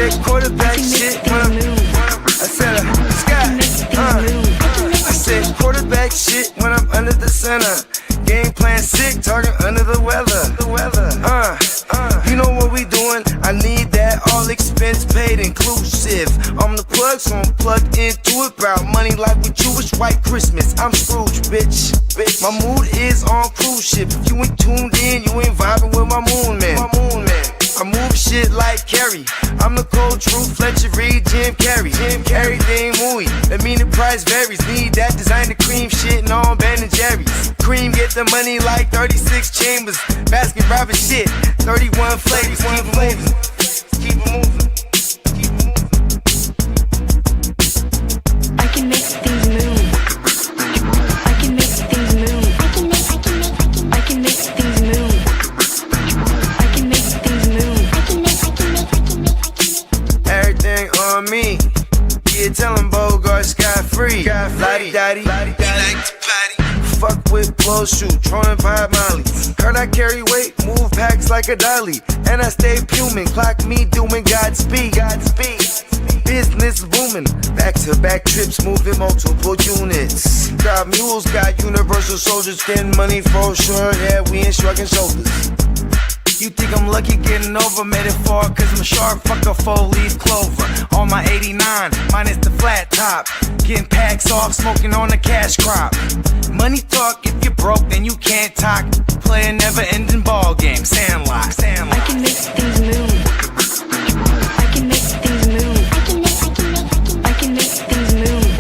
said quarterback shit when I said I said quarterback shit when I'm under the center. Game plan sick, talking under the weather. You know what we doing? I need that all expense paid inclusive. I'm the plug, so I'm plugged into it. About money like with Jewish white Christmas. I'm Scrooge, bitch. My mood is on cruise ship. If you ain't tuned in, you ain't vibing with my moon man. I move shit like Kerry. I'm the cold truth, Fletcher Reed, Jim Carrey. Everything movie, that mean the price varies. Need that designer cream shit and all Ben and Jerry's. Cream get the money like 36 chambers. Baskin Robbins shit, 31 flavors. Keep it moving, keep it moving. I can make things move. I can make things move. I can make things move. I can make things move. Everything on me. Yeah, tell him Bogart scot-free. Lottie-dottie. He like to potty. Fuck with blow shoot, throwing 5 Molly. Heard I carry weight, move packs like a dolly. And I stay fuming, clock me doing Godspeed. Business booming, back-to-back trips, moving multiple units. Got mules, got universal soldiers, getting money for sure. Yeah, we ain't shrugging shoulders. You think I'm lucky getting over, made it far, cause I'm sharp, fuck a 4-leaf clover. On my 89, minus the flat top. Getting packs off, smoking on the cash crop. Money talk, if you're broke, then you can't talk. Play a never-ending ball game, Sandlot. I can make things move. I can make things move. I can make things move.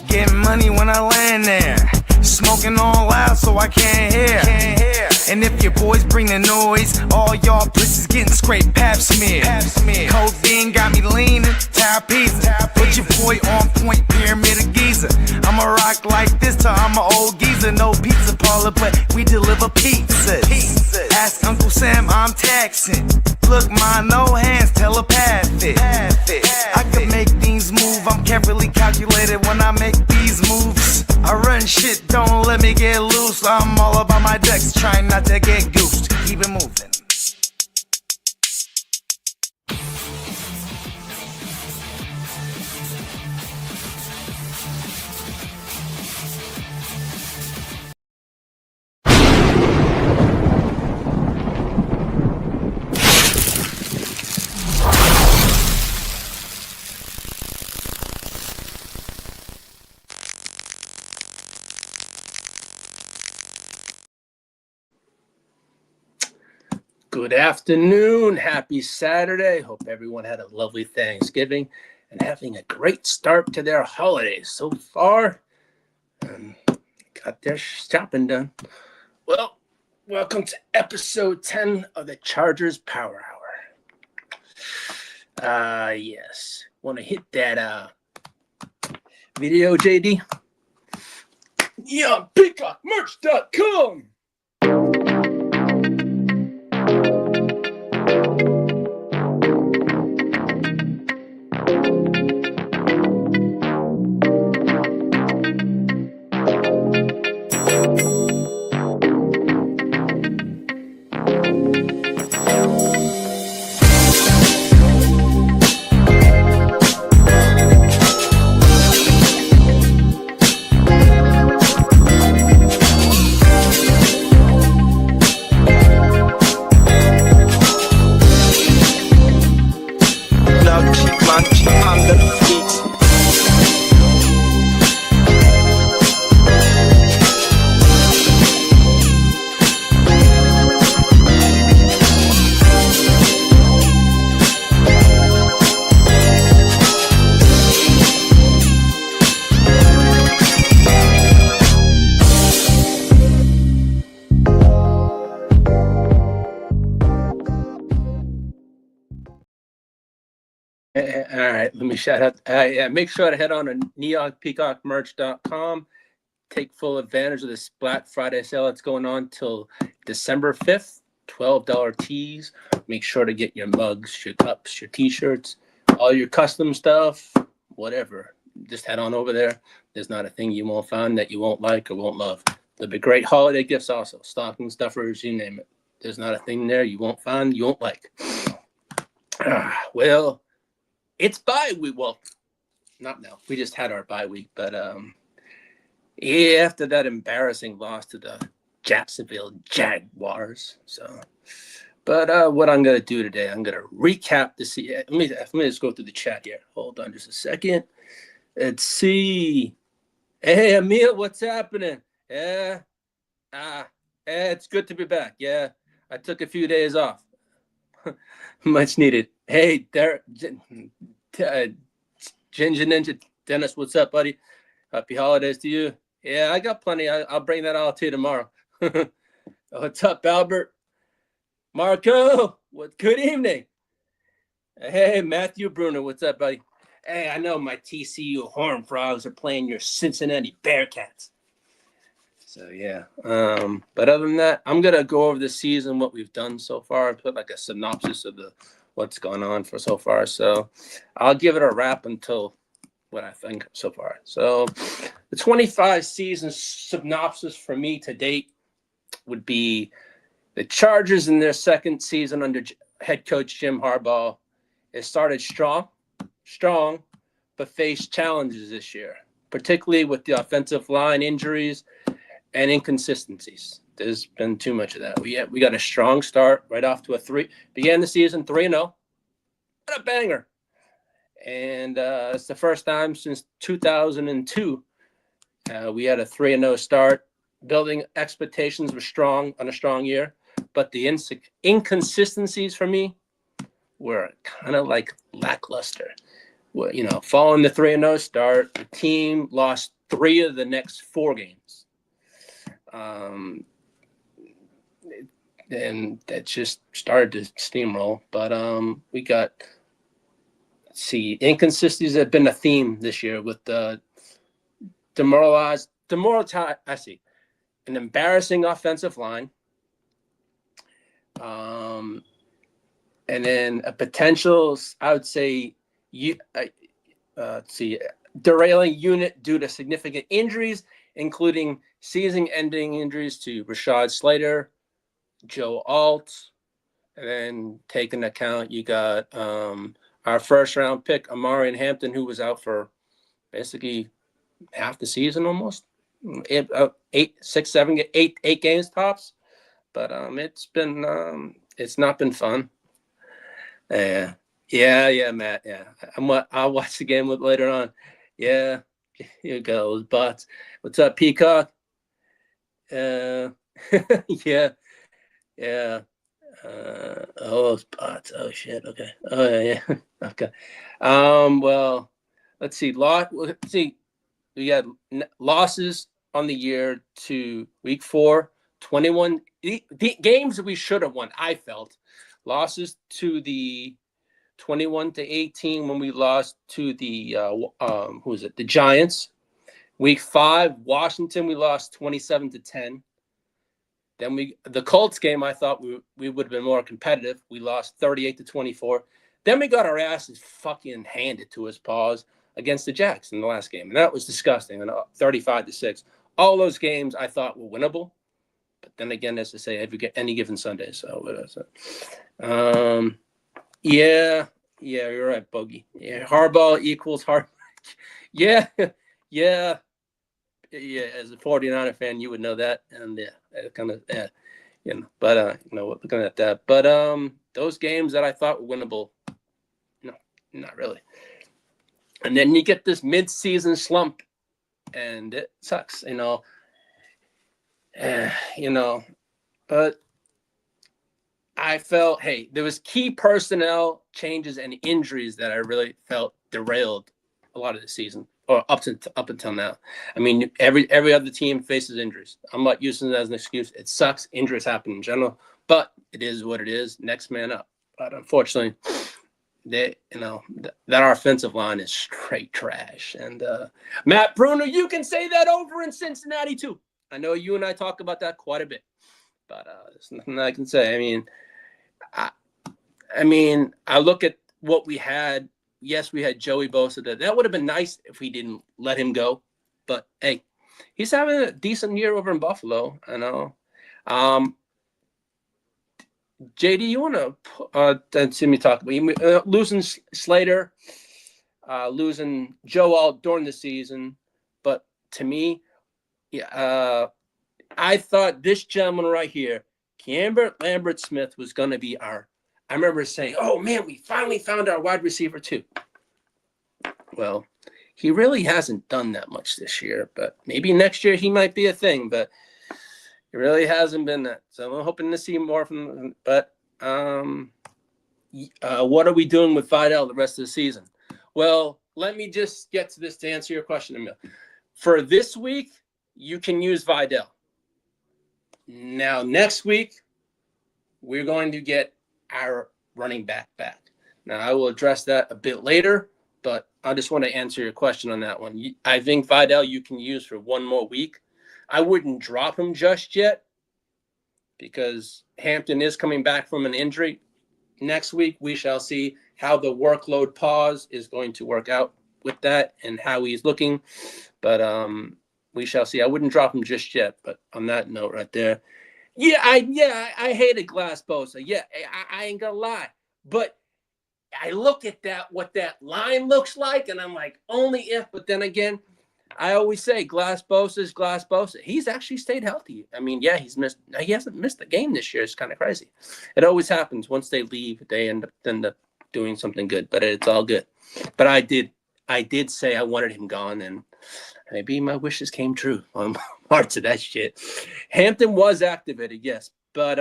Getting money when I land there. Smoking all loud so I can't hear. And if your boys bring the noise, all y'all pussies getting scraped pap smear. Codeine got me leaning, pizza. Put your boy on point, pyramid of Giza. I'ma rock like this till I'm an old geezer. No pizza parlor, but we deliver pizzas. Ask Uncle Sam, I'm taxing. Look, ma, no hands, telepathic. I can make things move, I'm carefully calculated when I make these moves. I run shit, don't let me get loose. I'm all about my ducks, trying not to get goosed. Keep it moving. Good afternoon. Happy Saturday. Hope everyone had a lovely Thanksgiving and having a great start to their holidays so far. Got their shopping done. Well, welcome to episode 10 of the Chargers Power Hour. Yes. Want to hit that video, JD? Yeah, peacockmerch.com. All right, let me shout out. Make sure to head on to neonpeacockmerch.com. Take full advantage of this Black Friday sale that's going on till December 5th. $12 tees. Make sure to get your mugs, your cups, your t-shirts, all your custom stuff, whatever. Just head on over there. There's not a thing you won't find that you won't like or won't love. There'll be great holiday gifts also. Stocking stuffers, you name it. There's not a thing there you won't find, you won't like. Well, it's bye week. Well, not now. We just had our bye week, but yeah, after that embarrassing loss to the Jacksonville Jaguars. So, but what I'm gonna do today, I'm gonna recap the season. Let me just go through the chat here. Hold on just a second. Let's see. Hey, Emil, what's happening? Yeah. It's good to be back. Yeah, I took a few days off. Much needed. Hey, there, Ginger Ninja Dennis, what's up, buddy? Happy holidays to you. Yeah, I got plenty. I'll bring that all to you tomorrow. What's up, Albert? Marco, what? Good evening. Hey, Matthew Bruner, what's up, buddy? Hey, I know my TCU Horned Frogs are playing your Cincinnati Bearcats. So yeah, but other than that, I'm gonna go over the season, what we've done so far, and put like a synopsis of what's gone on for so far. So I'll give it a wrap until what I think so far. So the 25 season synopsis for me to date would be the Chargers in their second season under head coach Jim Harbaugh. It started strong, but faced challenges this year, particularly with the offensive line injuries and inconsistencies. There's been too much of that. We got a strong start right off to began the season 3-0. What a banger. And it's the first time since 2002 we had a 3-0 start. Building expectations were strong on a strong year, but the inconsistencies for me were kind of like lackluster. Well, following the 3-0 start, the team lost 3 of the next 4 games. And that just started to steamroll. But we got, inconsistencies have been a theme this year with the demoralized. I see an embarrassing offensive line, and then a potential, I would say, derailing unit due to significant injuries, including season-ending injuries to Rashad Slater, Joe Alt, and then take into account you got our first-round pick, Amarian Hampton, who was out for basically half the season almost, 8 games tops. But it's not been fun. Yeah, Matt. Yeah, I'll watch the game later on. Yeah, here goes Butts. What's up, Peacock? Yeah. Oh, Butts. Oh shit. Okay. Oh yeah. Okay. Well, let's see. We had losses on the year to week 4, 21 the games that we should have won. I felt losses to the 21-18 when we lost to the the Giants. Week 5, Washington, we lost 27-10. Then the Colts game, I thought we would have been more competitive. We lost 38-24. Then we got our asses fucking handed to us, pause, against the Jacks in the last game, and that was disgusting. And 35-6. All those games I thought were winnable, but then again, as I say, every any given Sunday. So what is it? Yeah, you're right, Bogey. Yeah, Harbaugh equals Harbaugh. Yeah. As a 49er fan, you would know that, and But looking at that, but those games that I thought were winnable, no, not really. And then you get this mid-season slump, and it sucks, But I felt, hey, there was key personnel changes and injuries that I really felt derailed a lot of the season, or up until now. I mean, every other team faces injuries. I'm not using it as an excuse. It sucks. Injuries happen in general, but it is what it is. Next man up. But unfortunately, that our offensive line is straight trash. And Matt Bruno, you can say that over in Cincinnati too. I know you and I talk about that quite a bit, but there's nothing I can say. I mean, I look at what we had. Yes, we had Joey Bosa. That would have been nice if we didn't let him go. But hey, he's having a decent year over in Buffalo. I know. JD, you want to see me talk about losing Slater, losing Joe Alt during the season, but to me, yeah, I thought this gentleman right here, Camber Lambert Smith, was going to be our. I remember saying, "Oh man, we finally found our wide receiver too." Well, he really hasn't done that much this year, but maybe next year he might be a thing. But it really hasn't been that. So I'm hoping to see more from him. But what are we doing with Vidal the rest of the season? Well, let me just get to this to answer your question, Emil. For this week, you can use Vidal. Now, next week, we're going to get our running back. Now, I will address that a bit later, but I just want to answer your question on that one. I think Vidal you can use for one more week. I wouldn't drop him just yet because Hampton is coming back from an injury. Next week, we shall see how the workload pause is going to work out with that and how he's looking. But we shall see. I wouldn't drop him just yet, but on that note right there, I hated Glass Bosa. Yeah, I ain't gonna lie, but I look at what that line looks like, and I'm like, only if. But then again, I always say Glass Bosa is Glass Bosa. He's actually stayed healthy. I mean, yeah, he hasn't missed a game this year. It's kind of crazy. It always happens. Once they leave, they end up doing something good, but it's all good. But I did say I wanted him gone, and maybe my wishes came true on parts of that shit. Hampton was activated, yes, but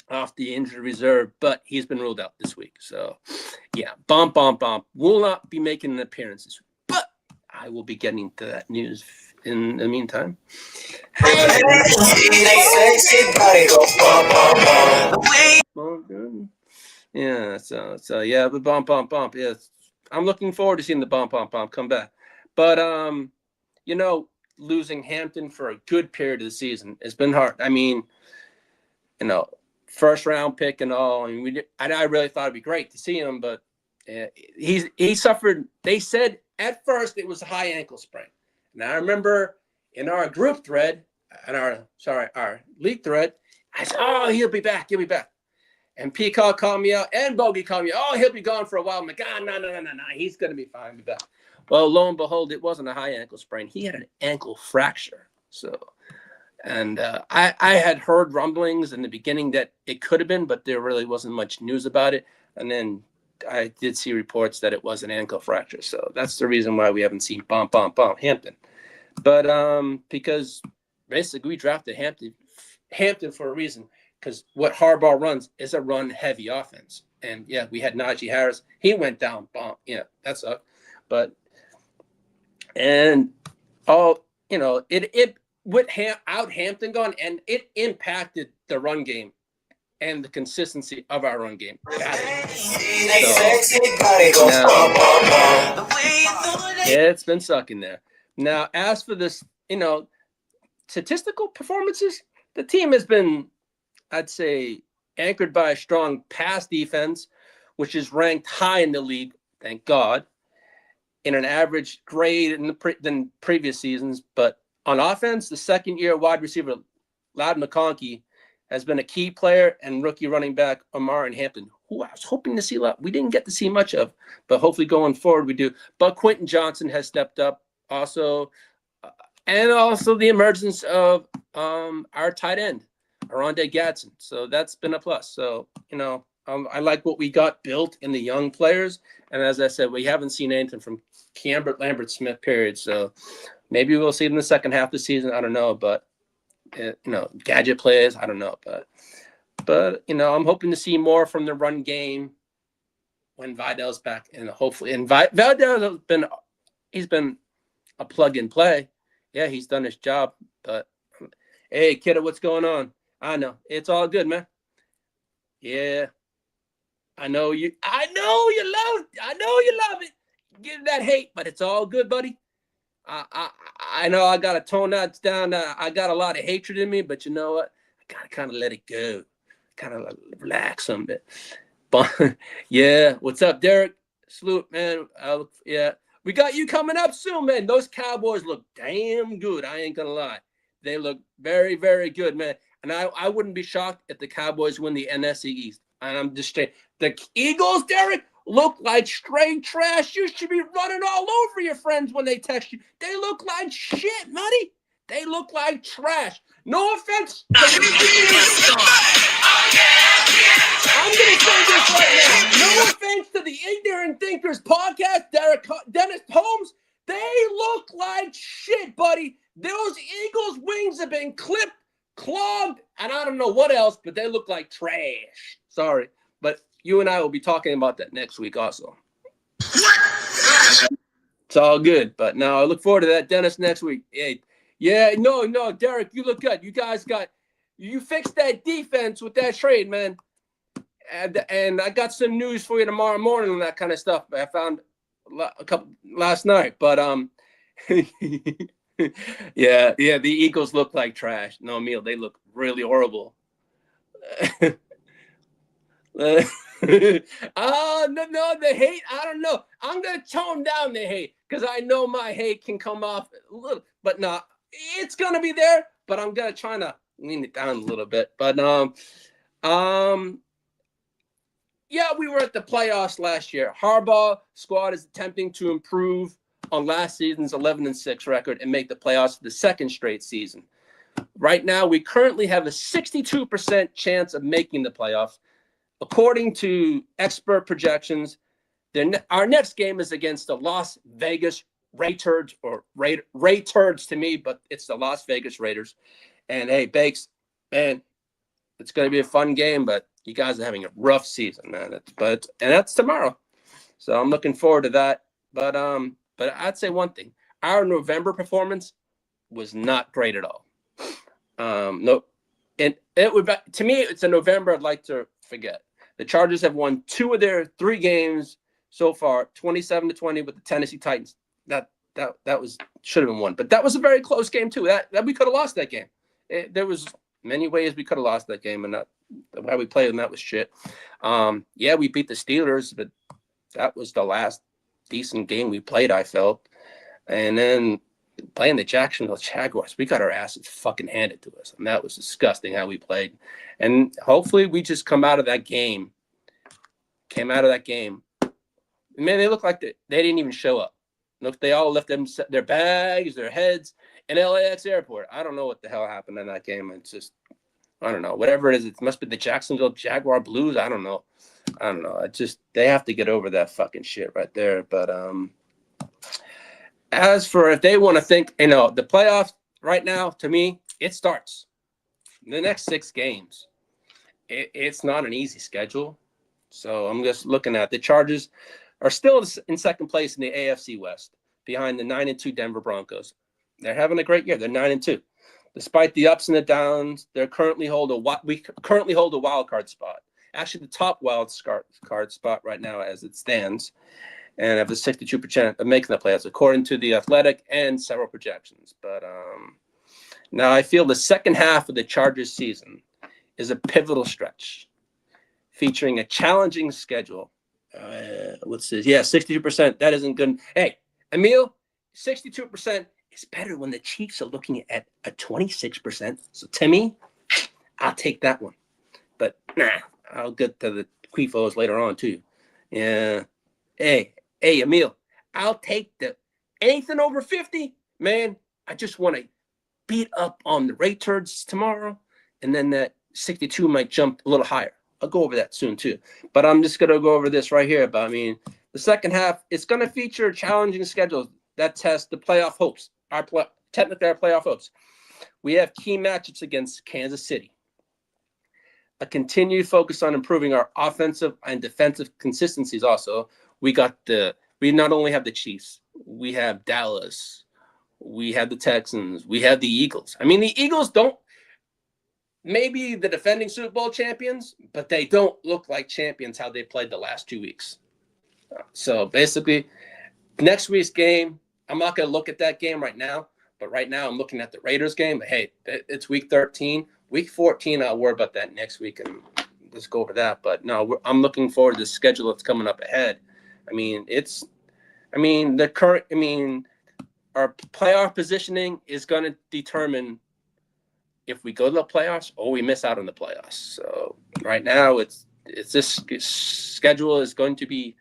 off the injured reserve, but he's been ruled out this week. So, yeah, bomb. Will not be making an appearance this week, but I will be getting to that news in the meantime. Yeah, so yeah, the bomb. Yes, I'm looking forward to seeing the bomb come back. But losing Hampton for a good period of the season, it's been hard. I mean, first round pick and all. I mean, I really thought it'd be great to see him, but he suffered. They said at first it was a high ankle sprain. Now I remember in our group thread, our league thread, I said, "Oh, he'll be back. And Peacock called me out, and Bogey called me out. "Oh, he'll be gone for a while." I'm like, no. He's gonna be fine. Be back. Well, lo and behold, it wasn't a high ankle sprain. He had an ankle fracture. So, and I had heard rumblings in the beginning that it could have been, but there really wasn't much news about it. And then I did see reports that it was an ankle fracture. So that's the reason why we haven't seen bomb Hampton. But because basically we drafted Hampton for a reason, because what Harbaugh runs is a run-heavy offense. And yeah, we had Najee Harris. He went down, bomb. Yeah, that sucked. But it with out Hampton gone, and it impacted the run game and the consistency of our run game. It's been sucking there. Now, as for this, statistical performances, the team has been, I'd say, anchored by a strong pass defense, which is ranked high in the league, thank God, in an average grade than previous seasons. But on offense, the second-year wide receiver, Loud McConkey, has been a key player, and rookie running back Amar and Hampton, who I was hoping to see a lot. We didn't get to see much of, but hopefully going forward we do. But Quentin Johnson has stepped up also, and also the emergence of our tight end, Aronde Gadsden. So that's been a plus. So, I like what we got built in the young players. And as I said, we haven't seen anything from Camber Lambert Smith, period. So maybe we'll see it in the second half of the season. I don't know. But, gadget plays, I don't know. But I'm hoping to see more from the run game when Vidal's back. And hopefully, Vidal he's been a plug and play. Yeah, he's done his job. But, hey, kiddo, what's going on? I know. It's all good, man. Yeah. I know you love it. Give that hate, but it's all good, buddy. I know I gotta tone that down. I got a lot of hatred in me, but you know what? I gotta kind of let it go, kind of relax a bit. But yeah, what's up, Derek? Salute, man. Yeah, we got you coming up soon, man. Those Cowboys look damn good. I ain't gonna lie, they look very, very good, man. and I wouldn't be shocked if the Cowboys win the NFC East. And I'm just saying, the Eagles, Derek, look like straight trash. You should be running all over your friends when they text you. They look like shit, buddy. They look like trash. No offense. I'm going to say this right now. No offense to the Ignorant Thinkers podcast, Dennis Holmes. They look like shit, buddy. Those Eagles' wings have been clipped, clogged, and I don't know what else, but they look like trash. Sorry, but you and I will be talking about that next week also. It's all good, but now I look forward to that, Dennis, next week. Hey, yeah, no, Derek, you look good. You guys you fixed that defense with that trade, man. And I got some news for you tomorrow morning on that kind of stuff. I found a couple last night, but yeah, the Eagles look like trash. No, Emil, they look really horrible. No, the hate. I don't know. I'm gonna tone down the hate because I know my hate can come off a little, but no, it's gonna be there. But I'm gonna try to lean it down a little bit. But yeah, we were at the playoffs last year. Harbaugh squad is attempting to improve on last season's 11-6 record and make the playoffs for the second straight season. Right now, we currently have a 62% chance of making the playoffs. According to expert projections, our next game is against the Las Vegas Raiders, or Raiders to me, but it's the Las Vegas Raiders. And hey, Bakes, man, it's going to be a fun game, but you guys are having a rough season, man. And that's tomorrow, so I'm looking forward to that. But I'd say one thing: our November performance was not great at all. No, and it would, to me, it's a November I'd like to forget. The Chargers have won 2 of their 3 games so far, 27-20 with the Tennessee Titans. That should have been won, but that was a very close game too. That we could have lost that game. There was many ways we could have lost that game, and the way we played them, that was shit. Yeah, we beat the Steelers, but that was the last decent game we played, I felt. And then playing the Jacksonville Jaguars, we got our asses fucking handed to us, and that was disgusting how we played. And hopefully we just came out of that game. Man, they look like they didn't even show up. Look, they all left their bags, their heads in LAX airport. I don't know what the hell happened in that game. It's just, I don't know. Whatever it is, it must be the Jacksonville Jaguar Blues. I don't know. They have to get over that fucking shit right there. But as for if they want to think, the playoffs right now, to me, it starts. The next 6 games. It's not an easy schedule. So I'm just looking at the Chargers are still in second place in the AFC West, behind the 9-2 Denver Broncos. They're having a great year. They're 9-2. Despite the ups and the downs, we currently hold a wild card spot. Actually, the top wild card spot right now as it stands, and have a 62% of making the playoffs, according to the Athletic and several projections. But now I feel the second half of the Chargers season is a pivotal stretch, featuring a challenging schedule. What's this? Yeah, 62%. That isn't good. Hey, Emil, 62% is better when the Chiefs are looking at a 26%. So to me, I'll take that one. But I'll get to the Quifos later on too. Yeah. Hey, Emil, I'll take anything over 50. Man, I just want to beat up on the Raiders tomorrow, and then that 62 might jump a little higher. I'll go over that soon too. But I'm just going to go over this right here. But the second half, it's going to feature challenging schedules that test the playoff hopes, technically our playoff hopes. We have key matchups against Kansas City. A continued focus on improving our offensive and defensive consistencies also. We not only have the Chiefs, we have Dallas, we have the Texans, we have the Eagles. The Eagles maybe the defending Super Bowl champions, but they don't look like champions how they played the last 2 weeks. So basically, next week's game, I'm not going to look at that game right now, but right now I'm looking at the Raiders game. But hey, it's week 13. Week 14, I'll worry about that next week and just go over that. But no, I'm looking forward to the schedule that's coming up ahead. Our playoff positioning is going to determine if we go to the playoffs or we miss out on the playoffs. So right now, it's this schedule is going to be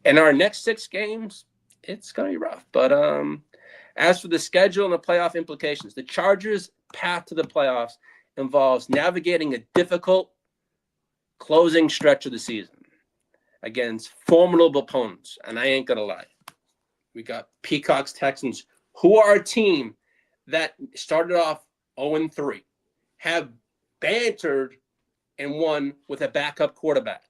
in our next 6 games. It's going to be rough. But as for the schedule and the playoff implications, the Chargers' path to the playoffs involves navigating a difficult closing stretch of the season against formidable opponents. And I ain't going to lie. We got Peacocks, Texans, who are a team that started off 0-3, have bantered and won with a backup quarterback,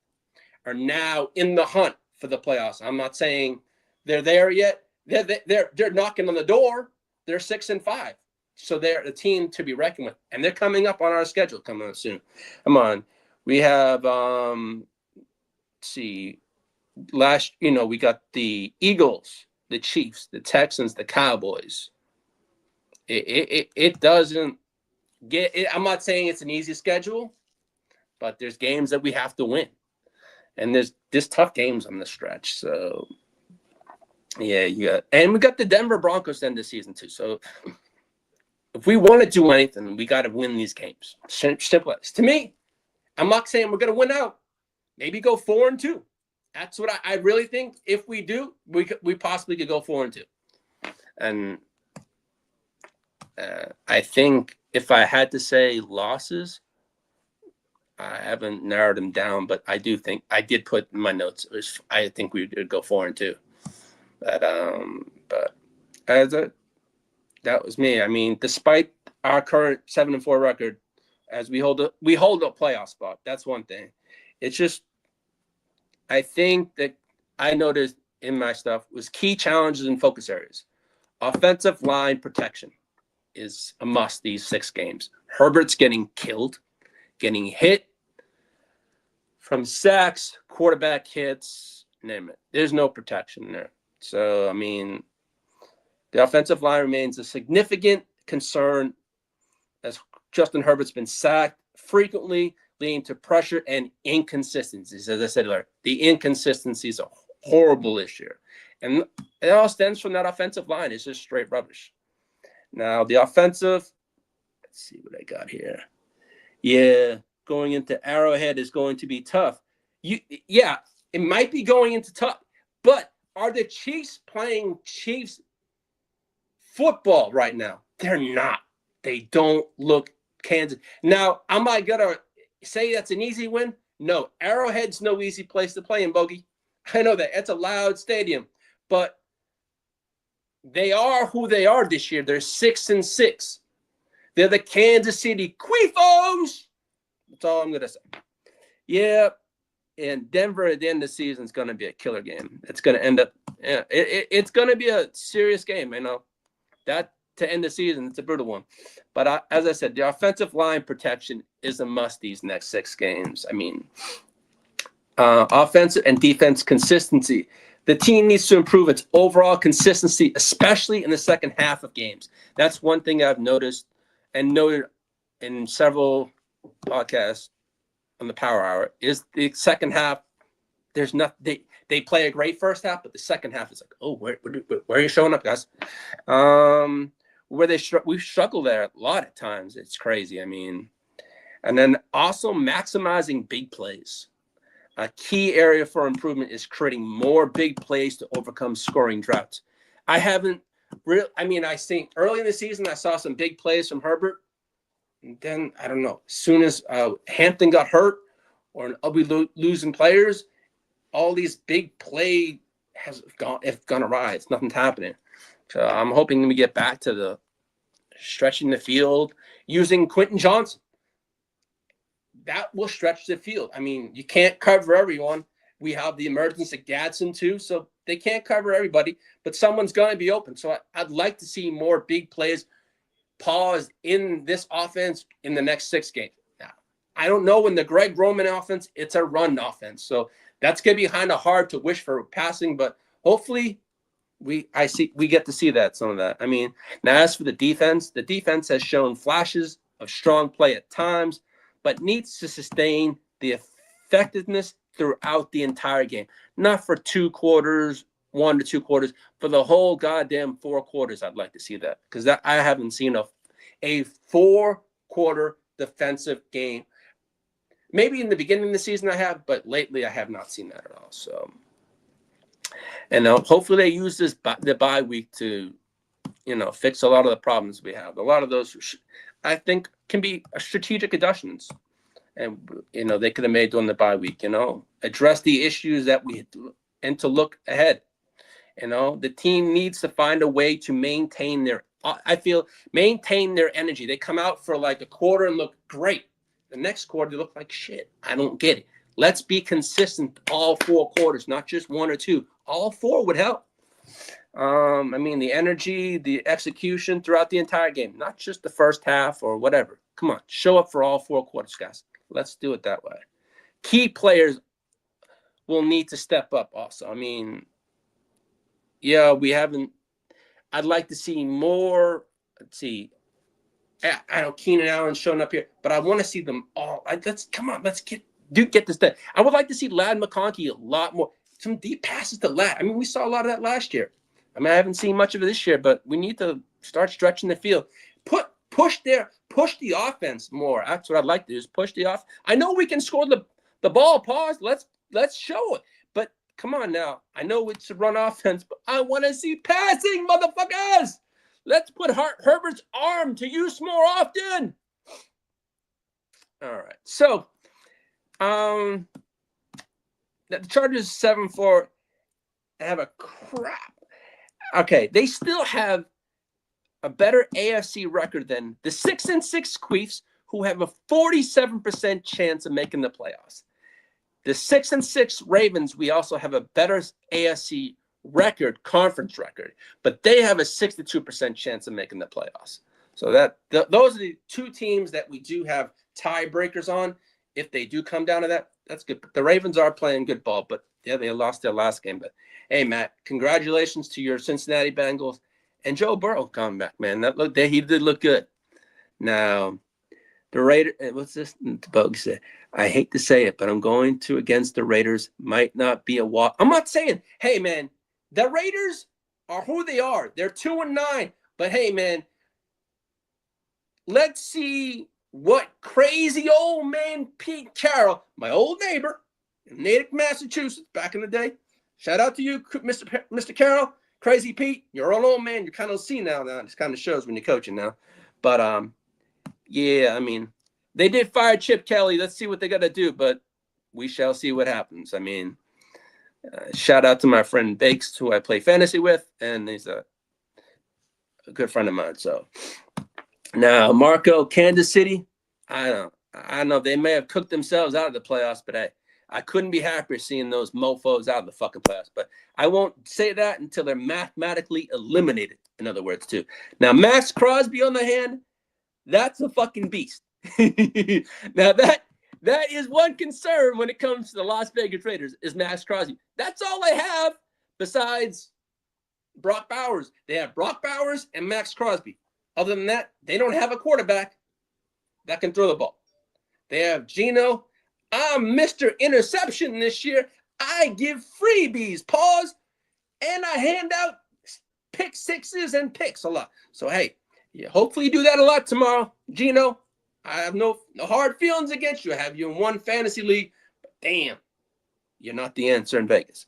are now in the hunt for the playoffs. I'm not saying they're there yet. They're knocking on the door. They're 6-5. So they're a team to be reckoned with. And they're coming up on our schedule coming up soon. Come on. We have let's see. We got the Eagles, the Chiefs, the Texans, the Cowboys. It doesn't get it. I'm not saying it's an easy schedule, but there's games that we have to win. And there's tough games on the stretch. So yeah, and we got the Denver Broncos to end the season too. So if we want to do anything, we got to win these games. Simple as. To me, I'm not saying we're going to win out. Maybe go 4-2. That's what I really think. If we do, we possibly could go 4-2. And I think if I had to say losses, I haven't narrowed them down, but I do think I did put in my notes. I think we would go 4-2. But that was me. I mean, despite our current 7-4 record, as we hold a playoff spot. That's one thing. It's just, I think that I noticed in my stuff was key challenges and focus areas. Offensive line protection is a must these 6 games. Herbert's getting killed, getting hit from sacks, quarterback hits, name it. There's no protection there. So, I mean, the offensive line remains a significant concern as Justin Herbert's been sacked frequently, leading to pressure and inconsistencies. As I said earlier, the inconsistencies are horrible this year. And it all stems from that offensive line. It's just straight rubbish. Now, the offensive, let's see what I got here. Yeah, going into Arrowhead is going to be tough. Yeah, it might be going into tough, but are the Chiefs playing Chiefs football right now? They're not. They don't look Kansas. Now, am I going to say that's an easy win? No. Arrowhead's no easy place to play in, Bogey. I know that. It's a loud stadium. But they are who they are this year. They're 6-6. They're the Kansas City Queefos. That's all I'm going to say. Yeah. And Denver at the end of the season is going to be a killer game. It's going to end up, it's going to be a serious game. That to end the season, it's a brutal one. But as I said, the offensive line protection is a must these next 6 games. I mean, offensive and defense consistency. The team needs to improve its overall consistency, especially in the second half of games. That's one thing I've noticed and noted in several podcasts on the Power Hour is the second half. There's nothing. They play a great first half, but the second half is like, oh, where are you showing up, guys? We struggle there a lot at times. It's crazy. I mean, and then also maximizing big plays. A key area for improvement is creating more big plays to overcome scoring droughts. I think early in the season, I saw some big plays from Herbert. And then, I don't know, as soon as Hampton got hurt or we losing players, all these big play have gone awry. It's nothing's happening. So I'm hoping we get back to the stretching the field using Quentin Johnson. That will stretch the field. I mean, you can't cover everyone. We have the emergence of Gadsden too, so they can't cover everybody, but someone's going to be open. So I'd like to see more big plays paused in this offense in the next 6 games. Now, I don't know when the Greg Roman offense, it's a run offense. So that's going to be kind of hard to wish for passing, but hopefully we get to see some of that. I mean, now as for the defense has shown flashes of strong play at times, but needs to sustain the effectiveness throughout the entire game. Not for 2 quarters 1 to 2 quarters. For the whole goddamn 4 quarters, I'd like to see that, because I haven't seen a 4-quarter defensive game. Maybe in the beginning of the season I have, but lately I have not seen that at all. So, and hopefully they use the bye week to, fix a lot of the problems we have. A lot of those, I think, can be strategic additions, and they could have made during the bye week. Address the issues that and to look ahead. The team needs to find a way to maintain their energy. They come out for like a quarter and look great. The next quarter, they look like shit. I don't get it. Let's be consistent all 4 quarters, not just 1 or 2. All 4 would help. The energy, the execution throughout the entire game, not just the first half or whatever. Come on, show up for all 4 quarters, guys. Let's do it that way. Key players will need to step up also. We haven't. I'd like to see more. Let's see. I know Keenan Allen's showing up here, but I want to see them all. Let's get this done. I would like to see Ladd McConkey a lot more. Some deep passes to Ladd. We saw a lot of that last year. I haven't seen much of it this year, but we need to start stretching the field. Push the offense more. That's what I'd like to do, is push the off. I know we can score the ball. Pause. Let's show it. But come on now. I know it's a run offense, but I want to see passing, motherfuckers. Let's put Herbert's arm to use more often. All right. So, the Chargers 7-4 have a crap. Okay, they still have a better AFC record than the 6-6 Queefs, who have a 47% chance of making the playoffs. The 6-6 Ravens, we also have a better AFC conference record, but they have a 62% chance of making the playoffs. So those are the 2 teams that we do have tiebreakers on. If they do come down to that, that's good. But the Ravens are playing good ball, but yeah, they lost their last game. But hey, Matt, congratulations to your Cincinnati Bengals and Joe Burrow coming back, man. He did look good. Now, the Raiders, what's this? Bug said, I hate to say it, but I'm going to against the Raiders. Might not be a walk. I'm not saying, hey, man, the Raiders are who they are. They're 2-9. But hey, man, let's see what crazy old man Pete Carroll, my old neighbor in Natick, Massachusetts, back in the day. Shout out to you, Mr. Carroll. Crazy Pete, you're an old man. You're kind of senile now. It kind of shows when you're coaching now. But, yeah, they did fire Chip Kelly. Let's see what they got to do, but we shall see what happens. Shout out to my friend Bakes, who I play fantasy with, and he's a good friend of mine. So now, Marco, Kansas City, I know they may have cooked themselves out of the playoffs, but hey, I couldn't be happier seeing those mofos out of the fucking playoffs. But I won't say that until they're mathematically eliminated, in other words, too. Now, Max Crosby, on the hand, that's a fucking beast. Now, that is one concern when it comes to the Las Vegas Raiders, is Max Crosby. That's all they have besides Brock Bowers. They have Brock Bowers and Max Crosby. Other than that, they don't have a quarterback that can throw the ball. They have Geno. I'm Mr. Interception this year. I give freebies, pause, and I hand out pick sixes and picks a lot. So, hey, hopefully you do that a lot tomorrow, Geno. I have no hard feelings against you. I have you in one fantasy league, but damn, you're not the answer in Vegas.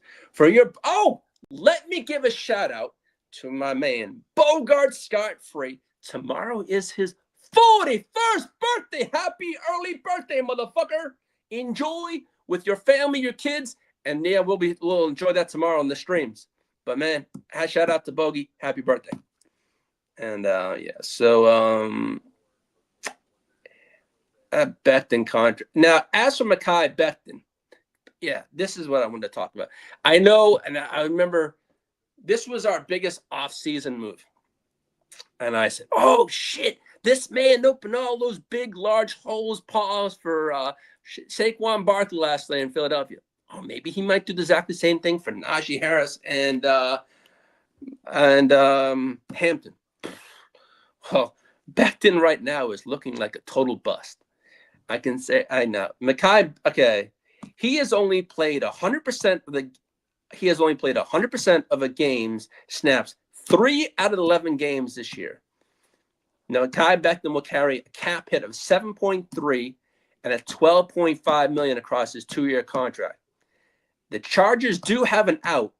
Let me give a shout out to my man, Bogart Scott Free. Tomorrow is his 41st birthday. Happy early birthday, motherfucker. Enjoy with your family, your kids, and yeah, we'll enjoy that tomorrow on the streams. But man, shout out to Bogey. Happy birthday. And so Becton contract. Now, as for Mekhi Becton, yeah, this is what I wanted to talk about. I know, and I remember this was our biggest off-season move. And I said, oh, shit, this man opened all those big, large holes, paws for Saquon Barkley last night in Philadelphia. Oh, maybe he might do exactly the same thing for Najee Harris and Hampton. Well, Becton right now is looking like a total bust. I can say, I know. Mekhi, okay, he has only played 100% of the he has only played 100% of a game's snaps 3 out of 11 games this year. Now, Kai Beckham will carry a cap hit of 7.3 and a 12.5 million across his 2-year contract. The Chargers do have an out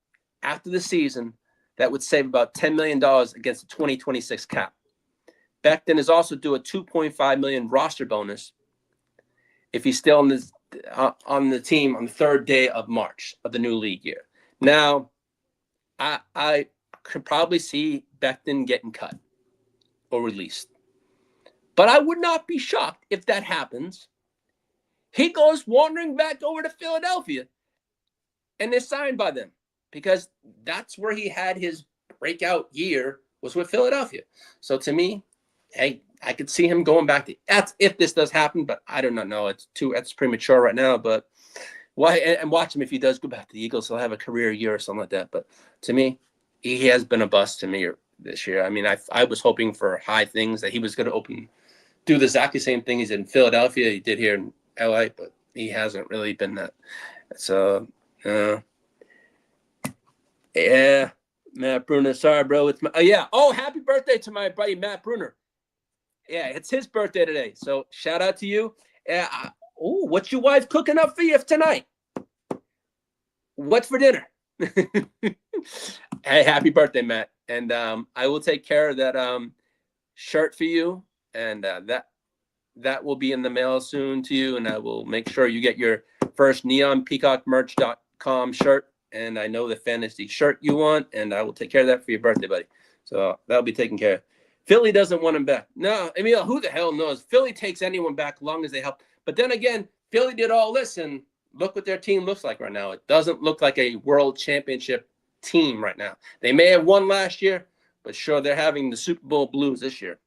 after the season that would save about $10 million against the 2026 cap. Becton is also due a $2.5 million roster bonus if he's still on the team on the 3rd day of March of the new league year. Now, I could probably see Becton getting cut or released. But I would not be shocked if that happens. He goes wandering back over to Philadelphia and is signed by them because that's where he had his breakout year, was with Philadelphia. So to me, hey, I could see him going back to, that's if this does happen, but I do not know. It's premature right now, but why? And watch him if he does go back to the Eagles. He'll have a career year or something like that. But to me, he has been a bust to me this year. I mean, I was hoping for high things, that he was going to do the exactly same thing he's in Philadelphia, he did here in LA, but he hasn't really been that. So, yeah, Matt Bruner. Sorry, bro. It's happy birthday to my buddy Matt Bruner. Yeah, it's his birthday today. So shout out to you. What's your wife cooking up for you tonight? What's for dinner? Hey, happy birthday, Matt. And I will take care of that shirt for you. And that will be in the mail soon to you. And I will make sure you get your first neonpeacockmerch.com shirt. And I know the fantasy shirt you want. And I will take care of that for your birthday, buddy. So that'll be taken care of. Philly doesn't want him back. No, I mean, who the hell knows? Philly takes anyone back as long as they help. But then again, Philly did all this, and look what their team looks like right now. It doesn't look like a world championship team right now. They may have won last year, but sure, they're having the Super Bowl blues this year.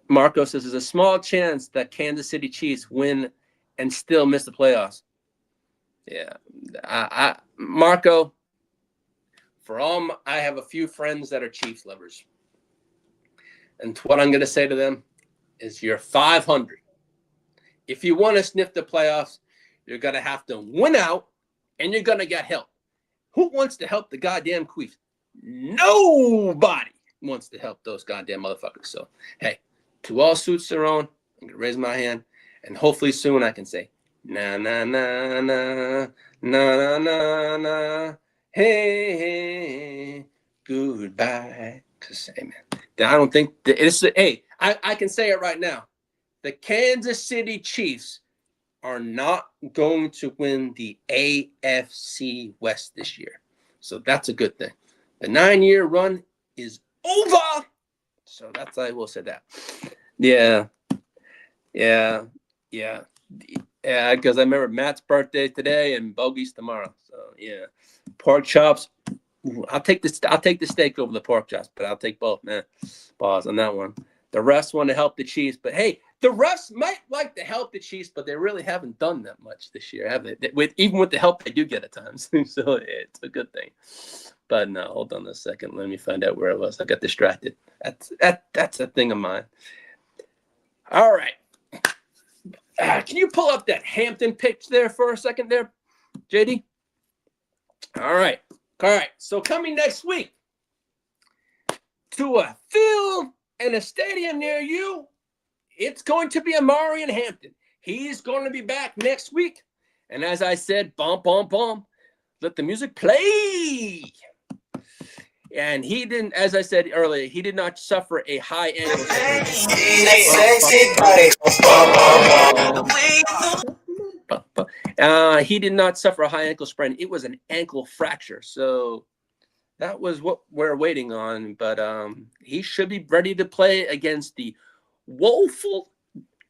Marco says there's a small chance that Kansas City Chiefs win and still miss the playoffs. Yeah, Marco. I have a few friends that are Chiefs lovers. And what I'm going to say to them is you're 500. If you want to sniff the playoffs, you're going to have to win out, and you're going to get help. Who wants to help the goddamn Chiefs? Nobody wants to help those goddamn motherfuckers. So, hey, to all suits their own. I'm going to raise my hand, and hopefully soon I can say, na, na, na, na, na, na, na, na. Hey, goodbye. Cause, hey, man, I don't think I can say it right now. The Kansas City Chiefs are not going to win the AFC West this year. So that's a good thing. The 9-year run is over. So I will say that. Yeah. Because I remember Matt's birthday today and Bogey's tomorrow. So yeah. Pork chops. I'll take the steak over the pork chops, but I'll take both, man. Pause on that one. The refs want to help the Chiefs, but hey, the refs might like to help the Chiefs, but they really haven't done that much this year, have they? Even with the help they do get at times. So it's a good thing. But no, hold on a second. Let me find out where I was. I got distracted. That's a thing of mine. All right. Can you pull up that Hampton pitch there for a second there, JD? All right. So coming next week to a field and a stadium near you, it's going to be Amari in Hampton. He's going to be back next week. And as I said, bum, bum, bum, let the music play. And he didn't, as I said earlier, he did not suffer a high ankle sprain. He did not suffer a high ankle sprain. It was an ankle fracture. So that was what we're waiting on. But he should be ready to play against the woeful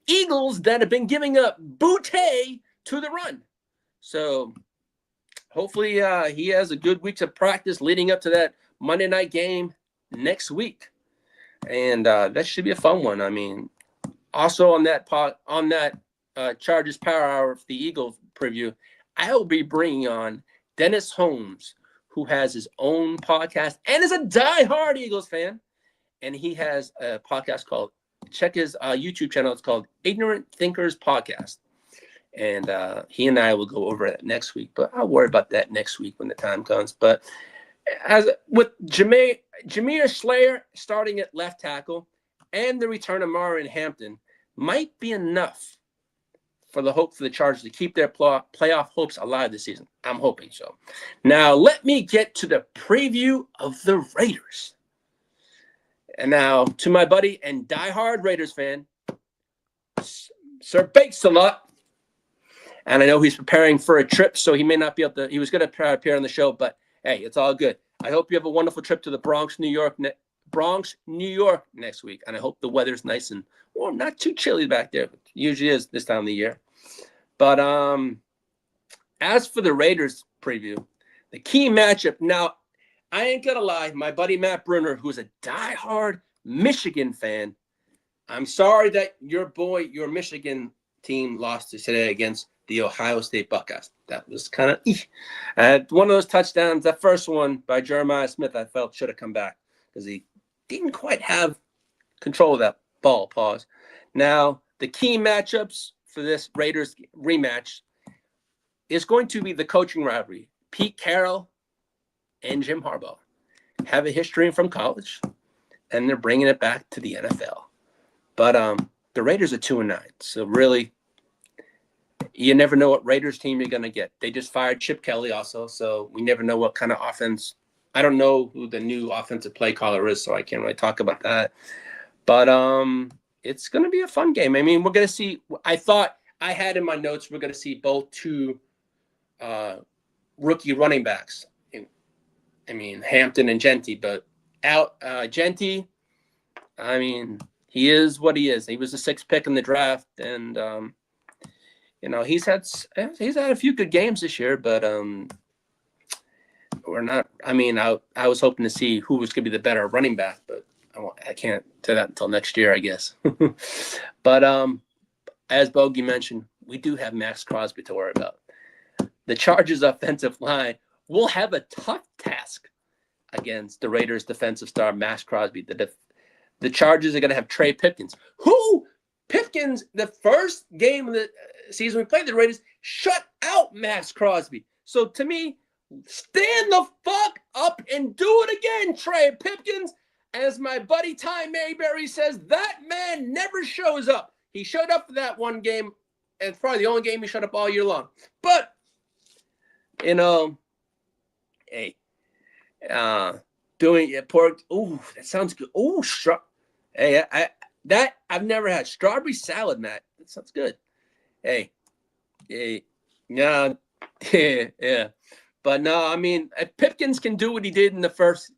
Eagles that have been giving up booty to the run. So hopefully he has a good week of practice leading up to that Monday night game next week. And that should be a fun one. I mean, also on that Chargers Power Hour for the Eagles preview, I will be bringing on Dennis Holmes, who has his own podcast and is a diehard Eagles fan. And he has a podcast called, check his YouTube channel. It's called Ignorant Thinkers Podcast. And he and I will go over it next week, but I'll worry about that next week when the time comes. But as with Jameer Slayer starting at left tackle and the return of Marion Hampton might be enough for the Chargers to keep their playoff hopes alive this season. I'm hoping so. Now, let me get to the preview of the Raiders. And now, to my buddy and diehard Raiders fan, Sir Bakes a lot. And I know he's preparing for a trip, so he may not be able to. He was going to appear on the show, but hey, it's all good. I hope you have a wonderful trip to the Bronx, New York next week. And I hope the weather's nice and warm, not too chilly back there. It usually is this time of the year. But as for the Raiders preview, the key matchup. Now, I ain't going to lie. My buddy Matt Brunner, who's a diehard Michigan fan, I'm sorry that your Michigan team lost today against the Ohio State Buckeyes. That was kind of one of those touchdowns. That first one by Jeremiah Smith, I felt should have come back because he didn't quite have control of that ball. Pause. Now, the key matchups for this Raiders rematch is going to be the coaching rivalry. Pete Carroll and Jim Harbaugh have a history from college, and they're bringing it back to the NFL. But the Raiders are 2-9, so really, you never know what Raiders team you're going to get. They just fired Chip Kelly also, so we never know what kind of offense. I don't know who the new offensive play caller is, so I can't really talk about that. But it's going to be a fun game. I mean, we're going to see. I thought I had in my notes we're going to see both two rookie running backs. I mean, Hampton and Genty, but Genty, I mean, he is what he is. He was the 6th pick in the draft, and he's had a few good games this year, but we're not. I mean, I was hoping to see who was going to be the better running back, but I can't say that until next year, I guess. But as Bogey mentioned, we do have Max Crosby to worry about. The Chargers' offensive line will have a tough task against the Raiders' defensive star, Max Crosby. The Chargers are going to have Trey Pipkins, Pipkins, the first game of the season we played the Raiders, shut out Max Crosby. So to me, stand the fuck up and do it again, Trey Pipkins. As my buddy Ty Mayberry says, that man never shows up. He showed up for that one game, and it's probably the only game he showed up all year long. But, hey, doing it pork. Ooh, that sounds good. Ooh, hey, I've never had strawberry salad, Matt. That sounds good. Hey, yeah. But no, I mean, if Pipkins can do what he did in the first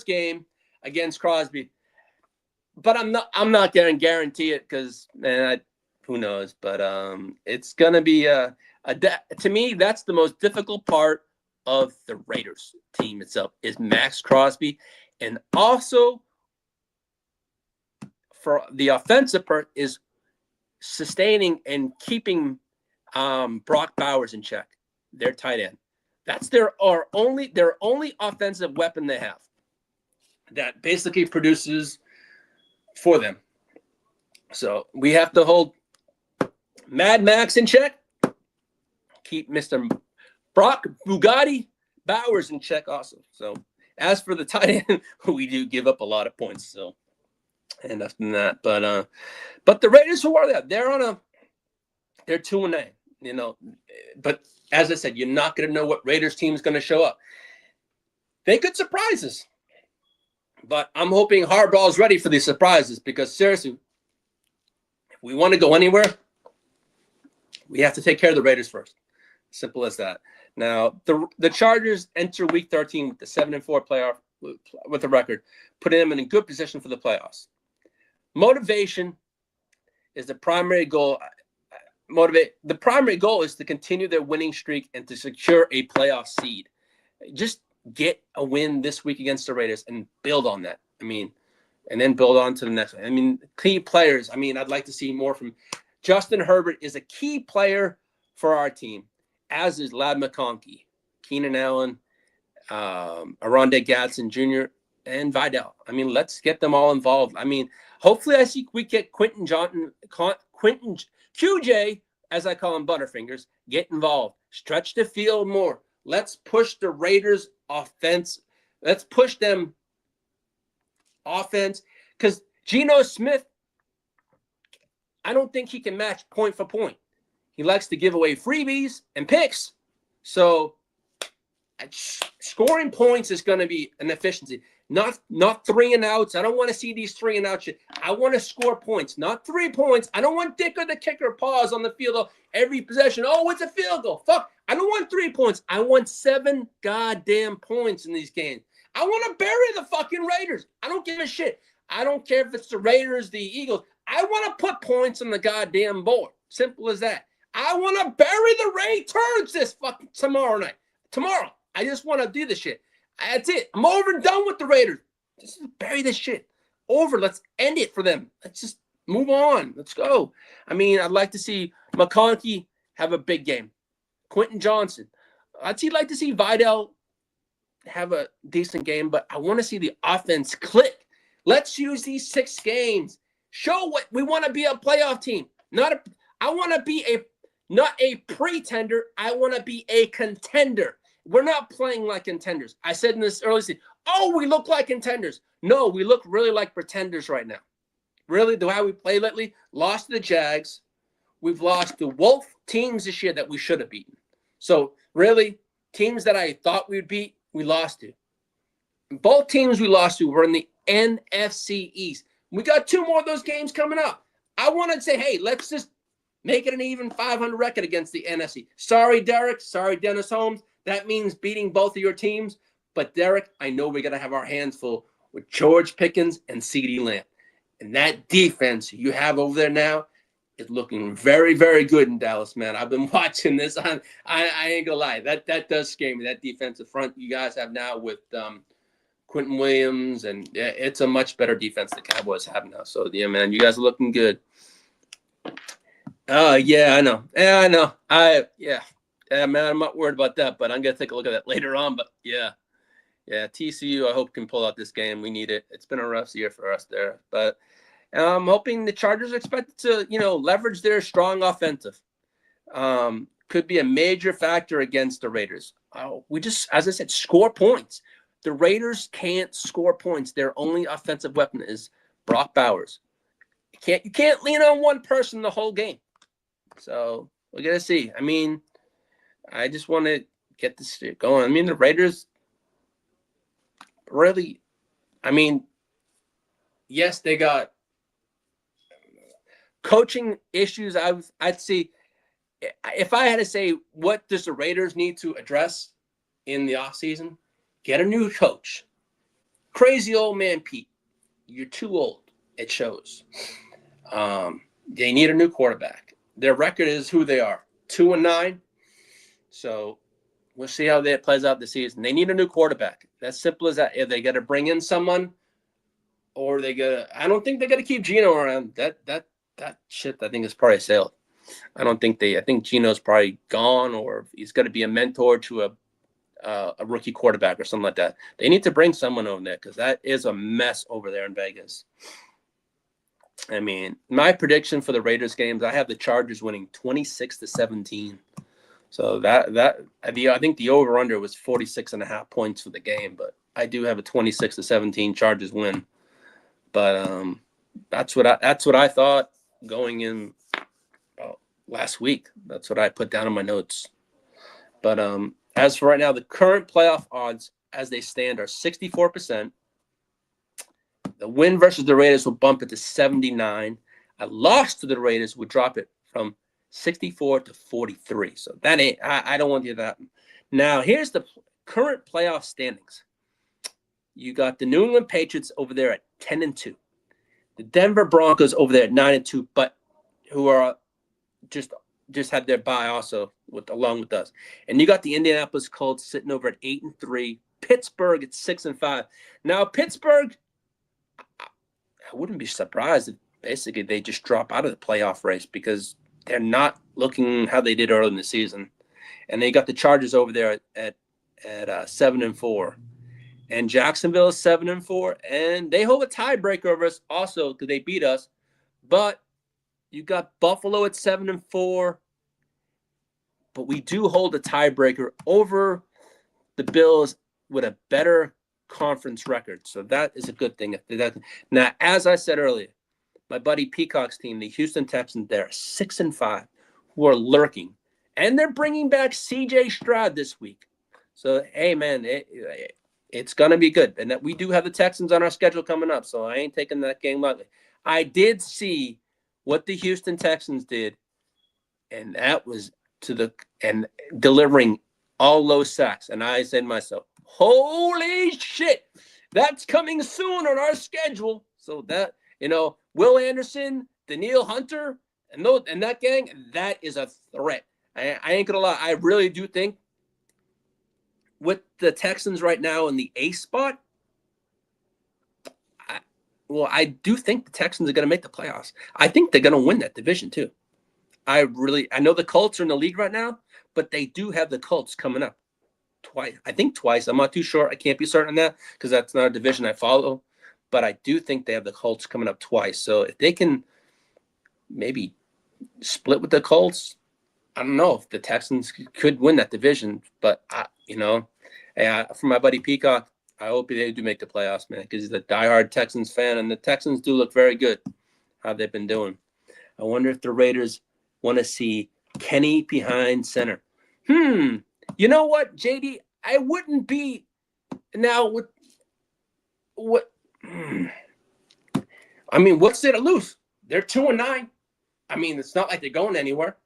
game against Crosby, but I'm not going to guarantee it because, man, who knows? But it's going to be to me, that's the most difficult part of the Raiders team itself is Max Crosby, and also for the offensive part is sustaining and keeping Brock Bowers in check, their tight end. That's their only offensive weapon they have that basically produces for them. So we have to hold Mad Max in check, keep Mr. Brock Bugatti Bowers in check also. So as for the tight end, we do give up a lot of points. So and other than that, but the Raiders, who are that? They're 2-9, But as I said, you're not going to know what Raiders team is going to show up. They could surprise us, but I'm hoping Harbaugh's ready for these surprises because seriously, if we want to go anywhere, we have to take care of the Raiders first. Simple as that. Now, the Chargers enter Week 13 with the 7-4 playoff with a record, putting them in a good position for the playoffs. Motivation is the primary goal. The primary goal is to continue their winning streak and to secure a playoff seed. Just get a win this week against the Raiders and build on that. I mean, and then build on to the next one. I mean, key players. I mean, I'd like to see more from Justin Herbert is a key player for our team, as is Ladd McConkey, Keenan Allen, Aronde Gadsden Jr., and Vidal. I mean, let's get them all involved. I mean, hopefully we get QJ as I call them, Butterfingers, get involved. Stretch the field more. Let's push the Raiders offense. Let's push them offense. Because Geno Smith, I don't think he can match point for point. He likes to give away freebies and picks. So scoring points is going to be an efficiency. Not 3 and outs. I don't want to see these 3 and out shit. I want to score points, not 3 points. I don't want Dicker the kicker pause on the field every possession. Oh, it's a field goal. Fuck. I don't want 3 points. I want 7 goddamn points in these games. I want to bury the fucking Raiders. I don't give a shit. I don't care if it's the Raiders, the Eagles. I want to put points on the goddamn board. Simple as that. I want to bury the Raiders this fucking tomorrow night. Tomorrow. I just want to do this shit. That's it. I'm over and done with the Raiders. Just bury this shit. Over. Let's end it for them. Let's just move on. Let's go. I mean, I'd like to see McConkey have a big game. Quentin Johnson. I'd like to see Vidal have a decent game, but I want to see the offense click. Let's use these 6 games. Show what we want to be a playoff team. I want to be not a pretender. I want to be a contender. We're not playing like contenders. I said in this early season, oh, we look like contenders. No, we look really like pretenders right now. Really, the way we play lately, lost to the Jags. We've lost to Wolf teams this year that we should have beaten. So really, teams that I thought we would beat, we lost to. Both teams we lost to were in the NFC East. We got 2 more of those games coming up. I want to say, hey, let's just make it an even 500 record against the NFC. Sorry, Derek. Sorry, Dennis Holmes. That means beating both of your teams. But, Derek, I know we're going to have our hands full with George Pickens and CeeDee Lamb. And that defense you have over there now is looking very, very good in Dallas, man. I've been watching this. I ain't going to lie. That does scare me, that defensive front you guys have now with Quentin Williams. And yeah, it's a much better defense the Cowboys have now. So, yeah, man, you guys are looking good. Yeah, I know. Yeah, I know. Yeah, man, I'm not worried about that, but I'm going to take a look at that later on. But, yeah, TCU, I hope, can pull out this game. We need it. It's been a rough year for us there. But I'm hoping the Chargers are expected to, leverage their strong offensive. Could be a major factor against the Raiders. We just, as I said, score points. The Raiders can't score points. Their only offensive weapon is Brock Bowers. You can't lean on one person the whole game. So we're going to see. I mean, I just want to get this shit going. I mean, the Raiders really, yes, they got coaching issues. I'd see, if I had to say what does the Raiders need to address in the offseason, get a new coach. Crazy old man Pete. You're too old. It shows. They need a new quarterback. Their record is who they are, 2-9. So we'll see how that plays out this season. They need a new quarterback. That's simple as that. If they got to bring in someone, or I don't think they got to keep Geno around. That shit, I think, is probably sailed. I think Geno's probably gone, or he's got to be a mentor to a rookie quarterback or something like that. They need to bring someone over there because that is a mess over there in Vegas. I mean, my prediction for the Raiders games, I have the Chargers winning 26-17. So I think the over-under was 46.5 points for the game, but I do have a 26-17 Chargers win. But that's what I thought going in last week. That's what I put down in my notes. But as for right now, the current playoff odds as they stand are 64%. The win versus the Raiders will bump it to 79. A loss to the Raiders would drop it from 64 to 43. So that ain't, I don't want to do that. Now, here's the current playoff standings. You got the New England Patriots over there at 10-2. The Denver Broncos over there at 9-2, but who are just had their bye also along with us. And you got the Indianapolis Colts sitting over at 8-3. Pittsburgh at 6-5. Now, Pittsburgh, I wouldn't be surprised if basically they just drop out of the playoff race because they're not looking how they did early in the season. And they got the Chargers over there at 7-4. And Jacksonville is 7-4. And they hold a tiebreaker over us also because they beat us. But you got Buffalo at 7-4. but we do hold a tiebreaker over the Bills with a better conference record. So that is a good thing. Now, as I said earlier, my buddy Peacock's team, the Houston Texans, they're 6-5, who are lurking. And they're bringing back C.J. Stroud this week. So, hey, man, it's going to be good. And that we do have the Texans on our schedule coming up, so I ain't taking that game lightly. I did see what the Houston Texans did, and that was delivering all those sacks. And I said to myself, holy shit, that's coming soon on our schedule. So that, Will Anderson, Danielle Hunter, and that gang, that is a threat. I ain't gonna lie. I really do think with the Texans right now in the A spot, I do think the Texans are going to make the playoffs. I think they're going to win that division too. I know the Colts are in the league right now, but they do have the Colts coming up twice. I think twice. I'm not too sure. I can't be certain on that because that's not a division I follow. But I do think they have the Colts coming up twice. So if they can maybe split with the Colts, I don't know if the Texans could win that division. But, for my buddy Peacock, I hope they do make the playoffs, man, because he's a diehard Texans fan, and the Texans do look very good, how they've been doing. I wonder if the Raiders want to see Kenny behind center. You know what, JD? I wouldn't be now with what? I mean, what's there to lose? They're 2-9. I mean, it's not like they're going anywhere.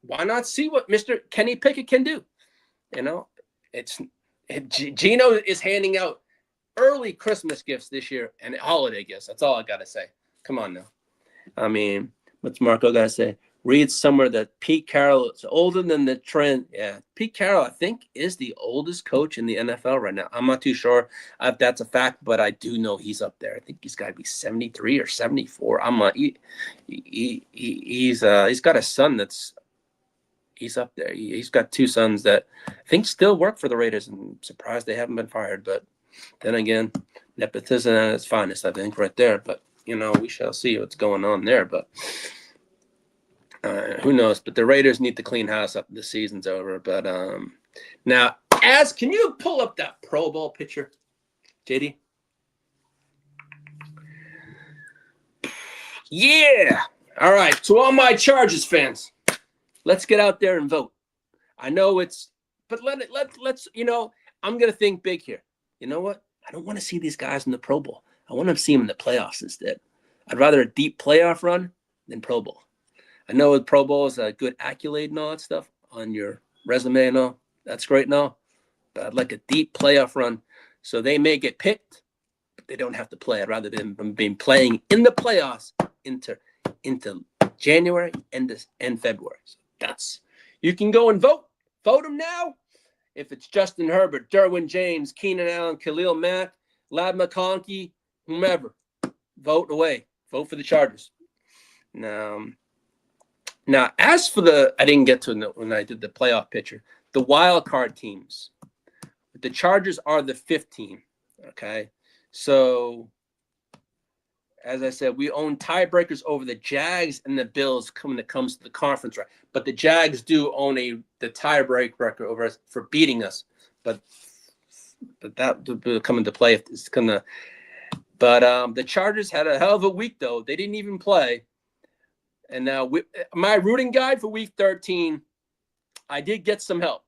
Why not see what Mr. Kenny Pickett can do? Gino is handing out early Christmas gifts this year and holiday gifts. That's all I got to say. Come on now. I mean, what's Marco got to say? Read somewhere that Pete Carroll is older than the trend. Yeah, Pete Carroll, I think, is the oldest coach in the NFL right now. I'm not too sure if that's a fact, but I do know he's up there. I think he's got to be 73 or 74. He's got a son he's up there. He's got two sons that I think still work for the Raiders. I'm surprised they haven't been fired. But then again, nepotism at its finest, I think, right there. But, we shall see what's going on there. But who knows? But the Raiders need to clean house up. The season's over. But now, can you pull up that Pro Bowl picture, JD? Yeah. All right. To all my Chargers fans, let's get out there and vote. I know let's, I'm going to think big here. You know what? I don't want to see these guys in the Pro Bowl. I want to see them in the playoffs instead. I'd rather a deep playoff run than Pro Bowl. I know the Pro Bowl is a good accolade and all that stuff on your resume and all. That's great and all. But I'd like a deep playoff run so they may get picked, but they don't have to play. I'd rather them being playing in the playoffs into January and February. So you can go and vote. Vote them now. If it's Justin Herbert, Derwin James, Keenan Allen, Khalil Mack, Lad McConkey, whomever, vote away. Vote for the Chargers. Now, as for I didn't get to it when I did the playoff picture, the wild card teams. The Chargers are the 5th team, okay? So, as I said, we own tiebreakers over the Jags and the Bills when it comes to the conference, right? But the Jags do own the tiebreak record over us for beating us. But that will come into play if it's gonna. But the Chargers had a hell of a week, though. They didn't even play. And now my rooting guide for week 13, I did get some help.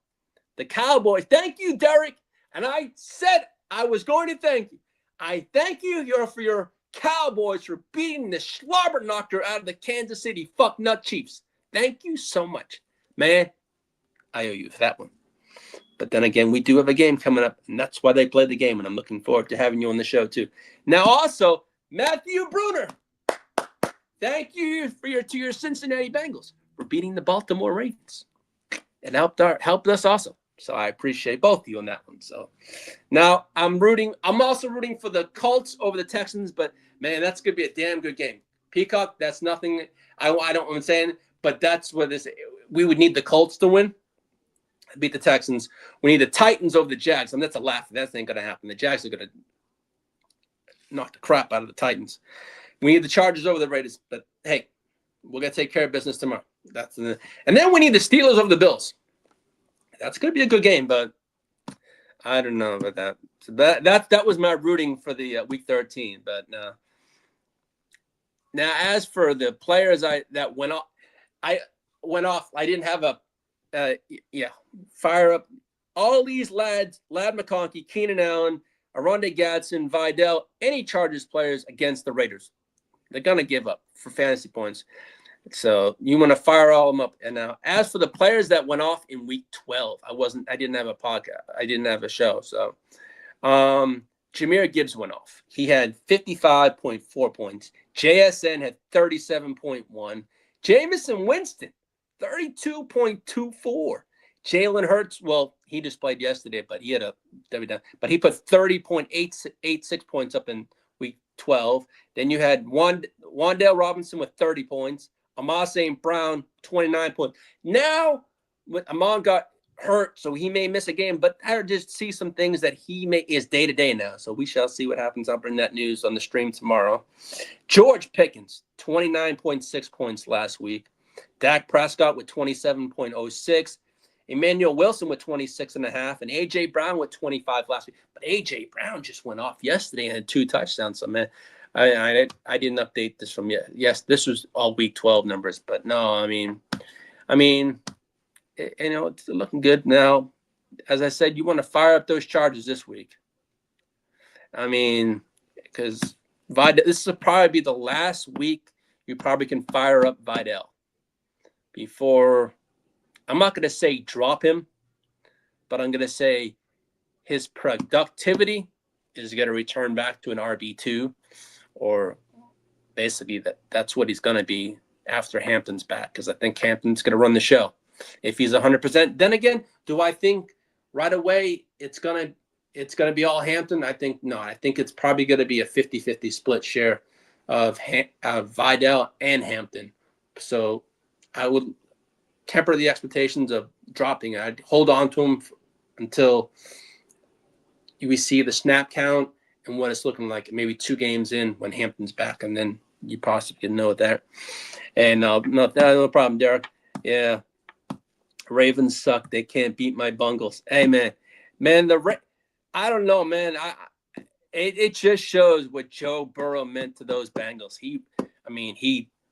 The Cowboys, thank you, Derek. And I said I was going to thank you. I thank you for your Cowboys for beating the slobber knocker out of the Kansas City fucknut Chiefs. Thank you so much. Man, I owe you for that one. But then again, we do have a game coming up, and that's why they play the game, and I'm looking forward to having you on the show, too. Now, also, Matthew Bruner. Thank you to your Cincinnati Bengals for beating the Baltimore Ravens. It helped us also. So I appreciate both of you on that one. So now I'm also rooting for the Colts over the Texans, but man, that's gonna be a damn good game. Peacock, that's nothing I don't I'm saying, but that's what we would need the Colts to win. Beat the Texans. We need the Titans over the Jags. I mean, that's a laugh. That ain't gonna happen. The Jags are gonna knock the crap out of the Titans. We need the Chargers over the Raiders, but hey, we're gonna take care of business tomorrow. And then we need the Steelers over the Bills. That's going to be a good game, but I don't know about that. So that was my rooting for the week 13. But now, as for the players that went off, I didn't have a fire up all these lads: Lad McConkey, Keenan Allen, Aronde Gadsden, Vidal, any Chargers players against the Raiders. They're gonna give up for fantasy points. So you want to fire all of them up. And now, as for the players that went off in week 12, I didn't have a podcast. I didn't have a show. So Jahmyr Gibbs went off. He had 55.4 points. JSN had 37.1. Jameson Winston, 32.24. Jalen Hurts, well, he just played yesterday, but he had a but he put 30.86 points up in week 12. Then you had Wan'Dale Robinson with 30 points. Amon St. Brown, 29 points. Now, Amon got hurt, so he may miss a game, but I just see some things that he is day-to-day now. So we shall see what happens. I'll bring that news on the stream tomorrow. George Pickens, 29.6 points last week. Dak Prescott with 27.06. Emmanuel Wilson with 26.5, and A.J. Brown with 25 last week. But A.J. Brown just went off yesterday and had 2 touchdowns. So, man, I didn't update this from yet. Yes, this was all week 12 numbers, but no, I mean, it's looking good now. As I said, you want to fire up those Chargers this week. I mean, because this will probably be the last week you probably can fire up Vidal before. I'm not going to say drop him, but I'm going to say his productivity is going to return back to an RB2, or basically that's what he's going to be after Hampton's back, because I think Hampton's going to run the show. If he's 100%, then again, do I think right away it's going to be all Hampton? I think no. I think it's probably going to be a 50-50 split share of Vidal and Hampton. So I would temper the expectations of dropping. I'd hold on to him until we see the snap count and what it's looking like, maybe 2 games in when Hampton's back, and then you possibly can know that. And no problem, Derek. Yeah, Ravens suck. They can't beat my Bungles. Hey, man, I don't know, man. It just shows what Joe Burrow meant to those Bengals. He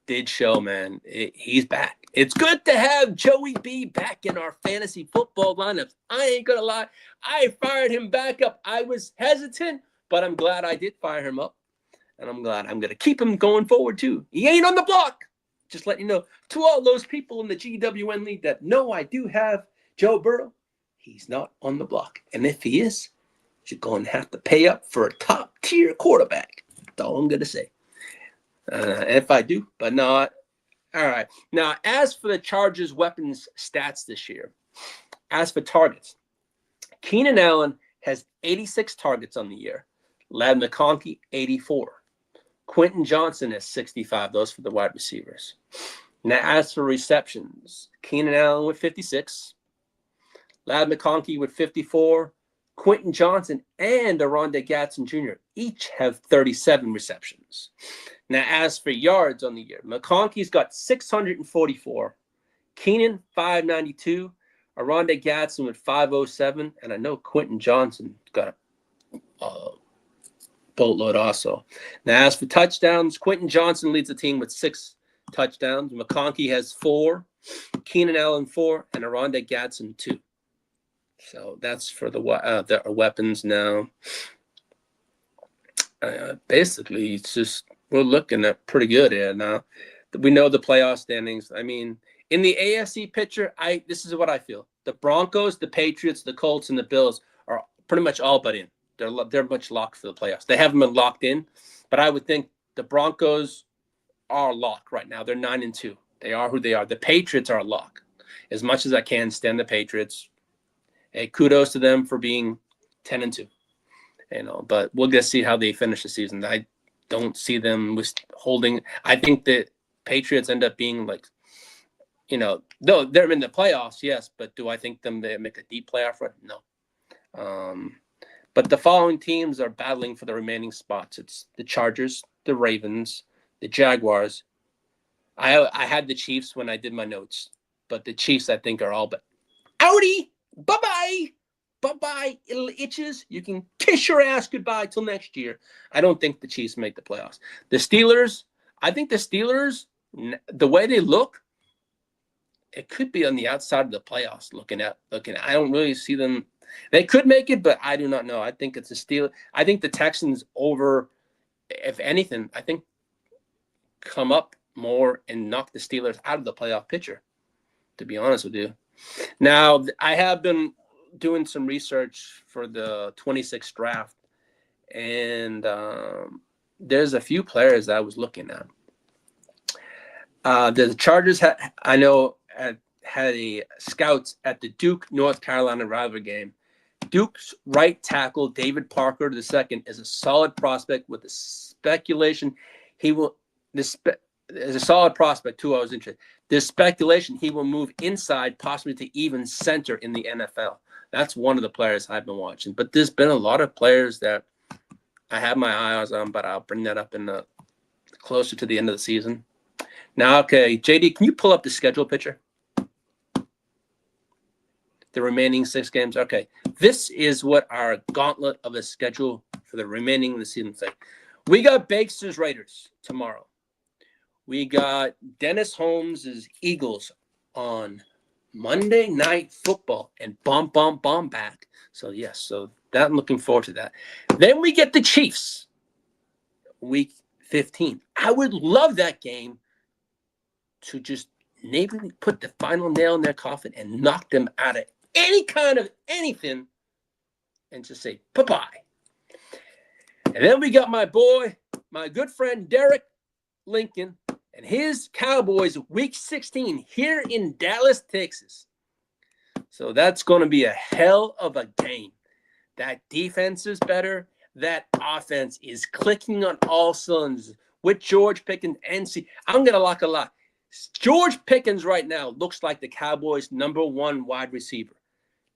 did show, man. He's back. It's good to have Joey B back in our fantasy football lineups. I ain't gonna lie. I fired him back up. I was hesitant, but I'm glad I did fire him up. And I'm glad I'm gonna keep him going forward too. He ain't on the block. Just let you know, to all those people in the GWN league that know I do have Joe Burrow, he's not on the block. And if he is, you're going to have to pay up for a top-tier quarterback. That's all I'm going to say. If I do, but not. All right. Now, as for the Chargers' weapons stats this year, as for targets, Keenan Allen has 86 targets on the year. Lad McConkey, 84. Quentin Johnson has 65. Those for the wide receivers. Now, as for receptions, Keenan Allen with 56. Lad McConkey with 54. Quentin Johnson and Aronde Gadsden Jr. each have 37 receptions. Now, as for yards on the year, McConkey's got 644. Keenan, 592. Aronde Gadsden with 507. And I know Quentin Johnson got a boatload also. Now, as for touchdowns, Quentin Johnson leads the team with 6 touchdowns. McConkey has 4. Keenan Allen 4. And Aronde Gadsden 2. So that's for the weapons now. Basically, it's just we're looking at pretty good here now. We know the playoff standings. I mean, in the AFC picture, this is what I feel. The Broncos, the Patriots, the Colts, and the Bills are pretty much all but in. They're much locked for the playoffs. They haven't been locked in, but I would think the Broncos are locked right now. They're 9-2. They are who they are. The Patriots are a lock. As much as I can stand the Patriots. Hey, kudos to them for being 10-2. But we'll just see how they finish the season. I don't see them holding. I think the Patriots end up being like, though they're in the playoffs, yes, but do I think they make a deep playoff run? No. But the following teams are battling for the remaining spots. It's the Chargers, the Ravens, the Jaguars. I had the Chiefs when I did my notes, but the Chiefs I think are all but outie. bye-bye. Bye-bye, little itches. You can kiss your ass goodbye till next year. I don't think the Chiefs make the playoffs. The Steelers, I think the Steelers, the way they look, it could be on the outside of the playoffs looking at. I don't really see them. They could make it, but I do not know. I think it's a Steelers. I think the Texans over, if anything, I think come up more and knock the Steelers out of the playoff picture, to be honest with you. Now, I have been doing some research for the 26th draft, and there's a few players that I was looking at. The Chargers, I know, had a scouts at the Duke North Carolina rivalry game. Duke's right tackle David Parker II is a solid prospect with the speculation he will. Is a solid prospect too. I was interested. There's speculation he will move inside, possibly to even center in the NFL. That's one of the players I've been watching. But there's been a lot of players that I have my eyes on, but I'll bring that up in the closer to the end of the season. Now, okay, JD, can you pull up the schedule picture? The remaining 6 games. Okay, this is what our gauntlet of a schedule for the remaining of the season is like. We got Baker's Raiders tomorrow. We got Dennis Holmes' Eagles on Monday Night Football and bomb back. So, yes, so that I'm looking forward to that. Then we get the Chiefs, week 15. I would love that game to just maybe put the final nail in their coffin and knock them out of any kind of anything and just say bye-bye. And then we got my good friend Derek Lincoln and his Cowboys week 16 here in Dallas, Texas. So that's going to be a hell of a game. That defense is better. That offense is clicking on all cylinders with George Pickens and I'm going to lock a lot. George Pickens right now looks like the Cowboys' #1 wide receiver.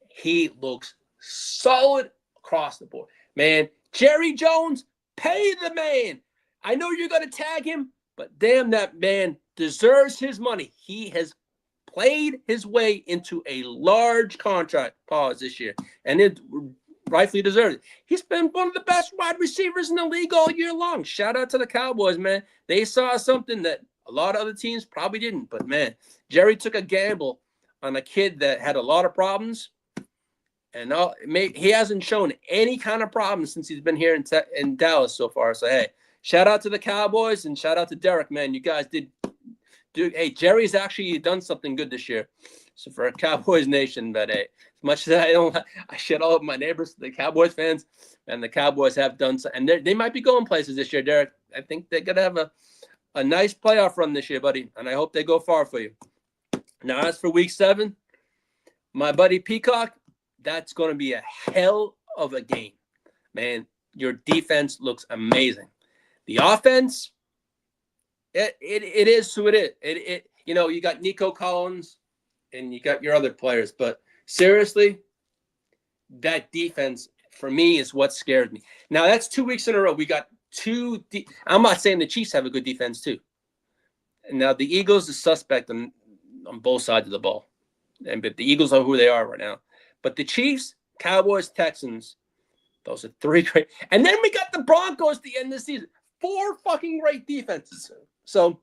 He looks solid across the board. Man, Jerry Jones, pay the man. I know you're going to tag him, but damn, that man deserves his money. He has played his way into a large contract pause this year, and it rightfully deserves it. He's been one of the best wide receivers in the league all year long. Shout out to the Cowboys, man. They saw something that a lot of other teams probably didn't, but man, Jerry took a gamble on a kid that had a lot of problems, and he hasn't shown any kind of problems since he's been here in Dallas so far. So, hey, shout out to the Cowboys and shout out to Derek, man. You guys did. Hey, Jerry's actually done something good this year. So for a Cowboys nation, but hey, as much as I shit all of my neighbors, the Cowboys fans, and the Cowboys have done so, and they might be going places this year, Derek. I think they're gonna have a nice playoff run this year, buddy, and I hope they go far for you. Now, as for week 7, my buddy Peacock, that's going to be a hell of a game, man. Your defense looks amazing. The offense, it is who it is. You got Nico Collins and you got your other players, but seriously, that defense for me is what scared me. Now, that's 2 weeks in a row. We got I'm not saying the Chiefs have a good defense too. And now the Eagles is suspect on both sides of the ball. But the Eagles are who they are right now. But the Chiefs, Cowboys, Texans, those are 3 great. And then we got the Broncos at the end of the season. 4 fucking great defenses. So,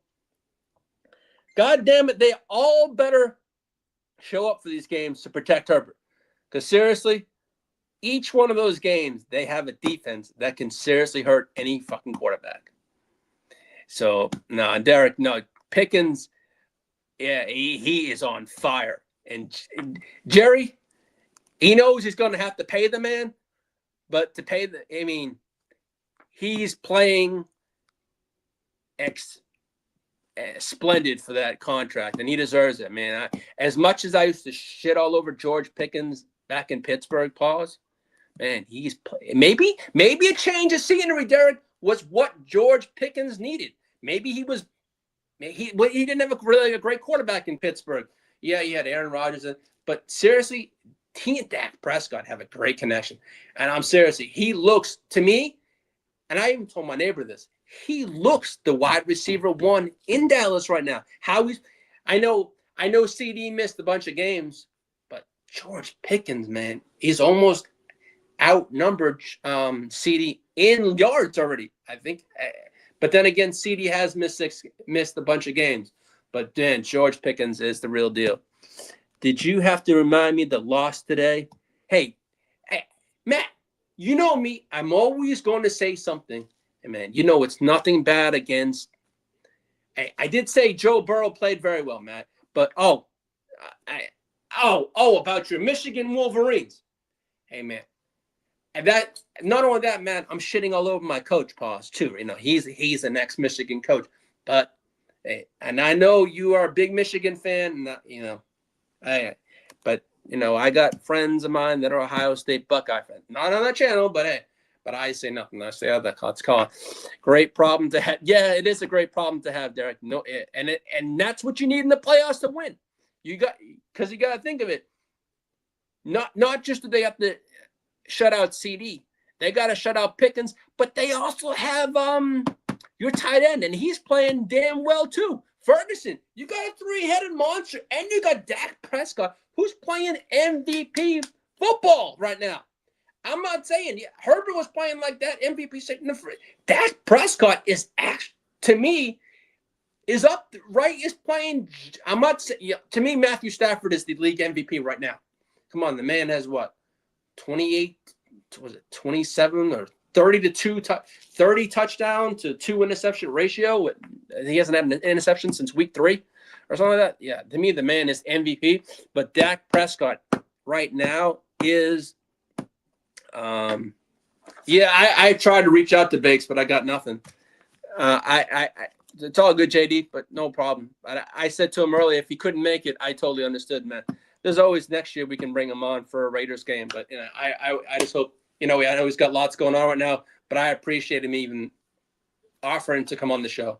God damn it, they all better show up for these games to protect Herbert. Because seriously, each one of those games, they have a defense that can seriously hurt any fucking quarterback. So, no, Derek, no, Pickens, yeah, he is on fire. And Jerry, he knows he's going to have to pay the man, but he's playing splendid for that contract, and he deserves it, man. As much as I used to shit all over George Pickens back in Pittsburgh, man, he's maybe a change of scenery, Derek, was what George Pickens needed. Maybe he didn't have a great quarterback in Pittsburgh. Yeah, he had Aaron Rodgers, but seriously, he and Dak Prescott have a great connection. And I'm seriously, he looks to me, and I even told my neighbor this, he looks the wide receiver 1 in Dallas right now. I know CD missed a bunch of games, but George Pickens, man, he's almost outnumbered CD in yards already, I think. But then again, CD has missed a bunch of games. But then George Pickens is the real deal. Did you have to remind me the loss today? Hey, Matt, you know me. I'm always going to say something. And man, you know it's nothing bad against. I did say Joe Burrow played very well, Matt. But about your Michigan Wolverines. Hey, man. And that, not only that, man, I'm shitting all over my coach, Paws, too. You know, he's an ex-Michigan coach. But, hey, and I know you are a big Michigan fan, and, you know, but, you know, I got friends of mine that are Ohio State Buckeye fans. Not on that channel, but, hey, but I say nothing. I say, that's called great problem to have. Yeah, it is a great problem to have, Derek. No, and that's what you need in the playoffs to win. You got to think of it. Not just that they have to shut out CD. They got to shut out Pickens, but they also have your tight end, and he's playing damn well too. Ferguson, you got a three-headed monster, and you got Dak Prescott, who's playing MVP football right now. I'm not saying Herbert was playing like that. MVP sitting in the front. Dak Prescott is actually, to me, is up right. Is playing. I'm not saying. To me, Matthew Stafford is the league MVP right now. Come on, the man has what? 28, was it 27 or 30 to 2, 30 touchdown to 2 interception ratio. He hasn't had an interception since week 3 or something like that. Yeah, to me, the man is MVP. But Dak Prescott right now is, I tried to reach out to Bakes, but I got nothing. It's all good, JD, but no problem. I said to him earlier, if he couldn't make it, I totally understood, man. There's always next year we can bring him on for a Raiders game, but you know, I just hope, you know, I know he's got lots going on right now, but I appreciate him even offering to come on the show.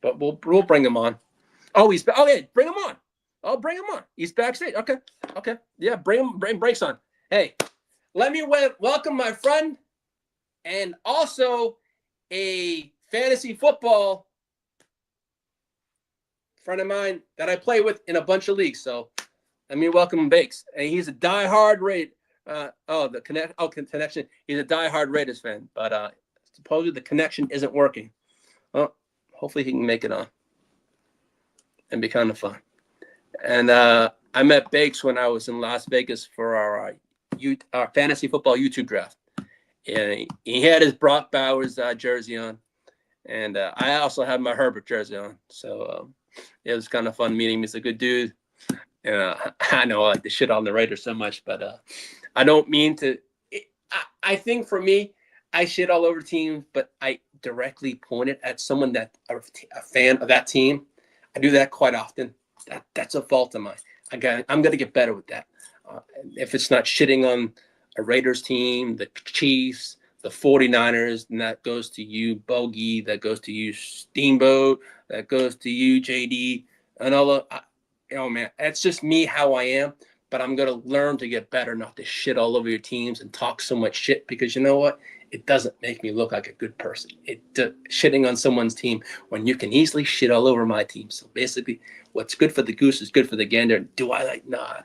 But we'll bring him on. Yeah, bring him on. I'll bring him on. He's backstage. Okay. Yeah, bring Breaks on. Hey, let me welcome my friend and also a fantasy football friend of mine that I play with in a bunch of leagues. So let me welcome Bakes. And he's a diehard connection. He's a diehard Raiders fan, but supposedly the connection isn't working. Well, hopefully he can make it on and be kind of fun. And I met Bakes when I was in Las Vegas for our fantasy football YouTube draft. And he had his Brock Bowers jersey on. And I also had my Herbert jersey on. So it was kind of fun meeting him. He's a good dude. And I know I like to shit on the Raiders so much, but I don't mean to. I think for me, I shit all over teams, but I directly point it at someone that a fan of that team. I do that quite often. That's a fault of mine. I'm going to get better with that. If it's not shitting on a Raiders team, the Chiefs, the 49ers, and that goes to you, Bogey, that goes to you, Steamboat, that goes to you, JD, and all of, man, that's just me how I am, but I'm going to learn to get better not to shit all over your teams and talk so much shit, because you know what? It doesn't make me look like a good person. Shitting on someone's team when you can easily shit all over my team. So basically, what's good for the goose is good for the gander. Do I like? Nah.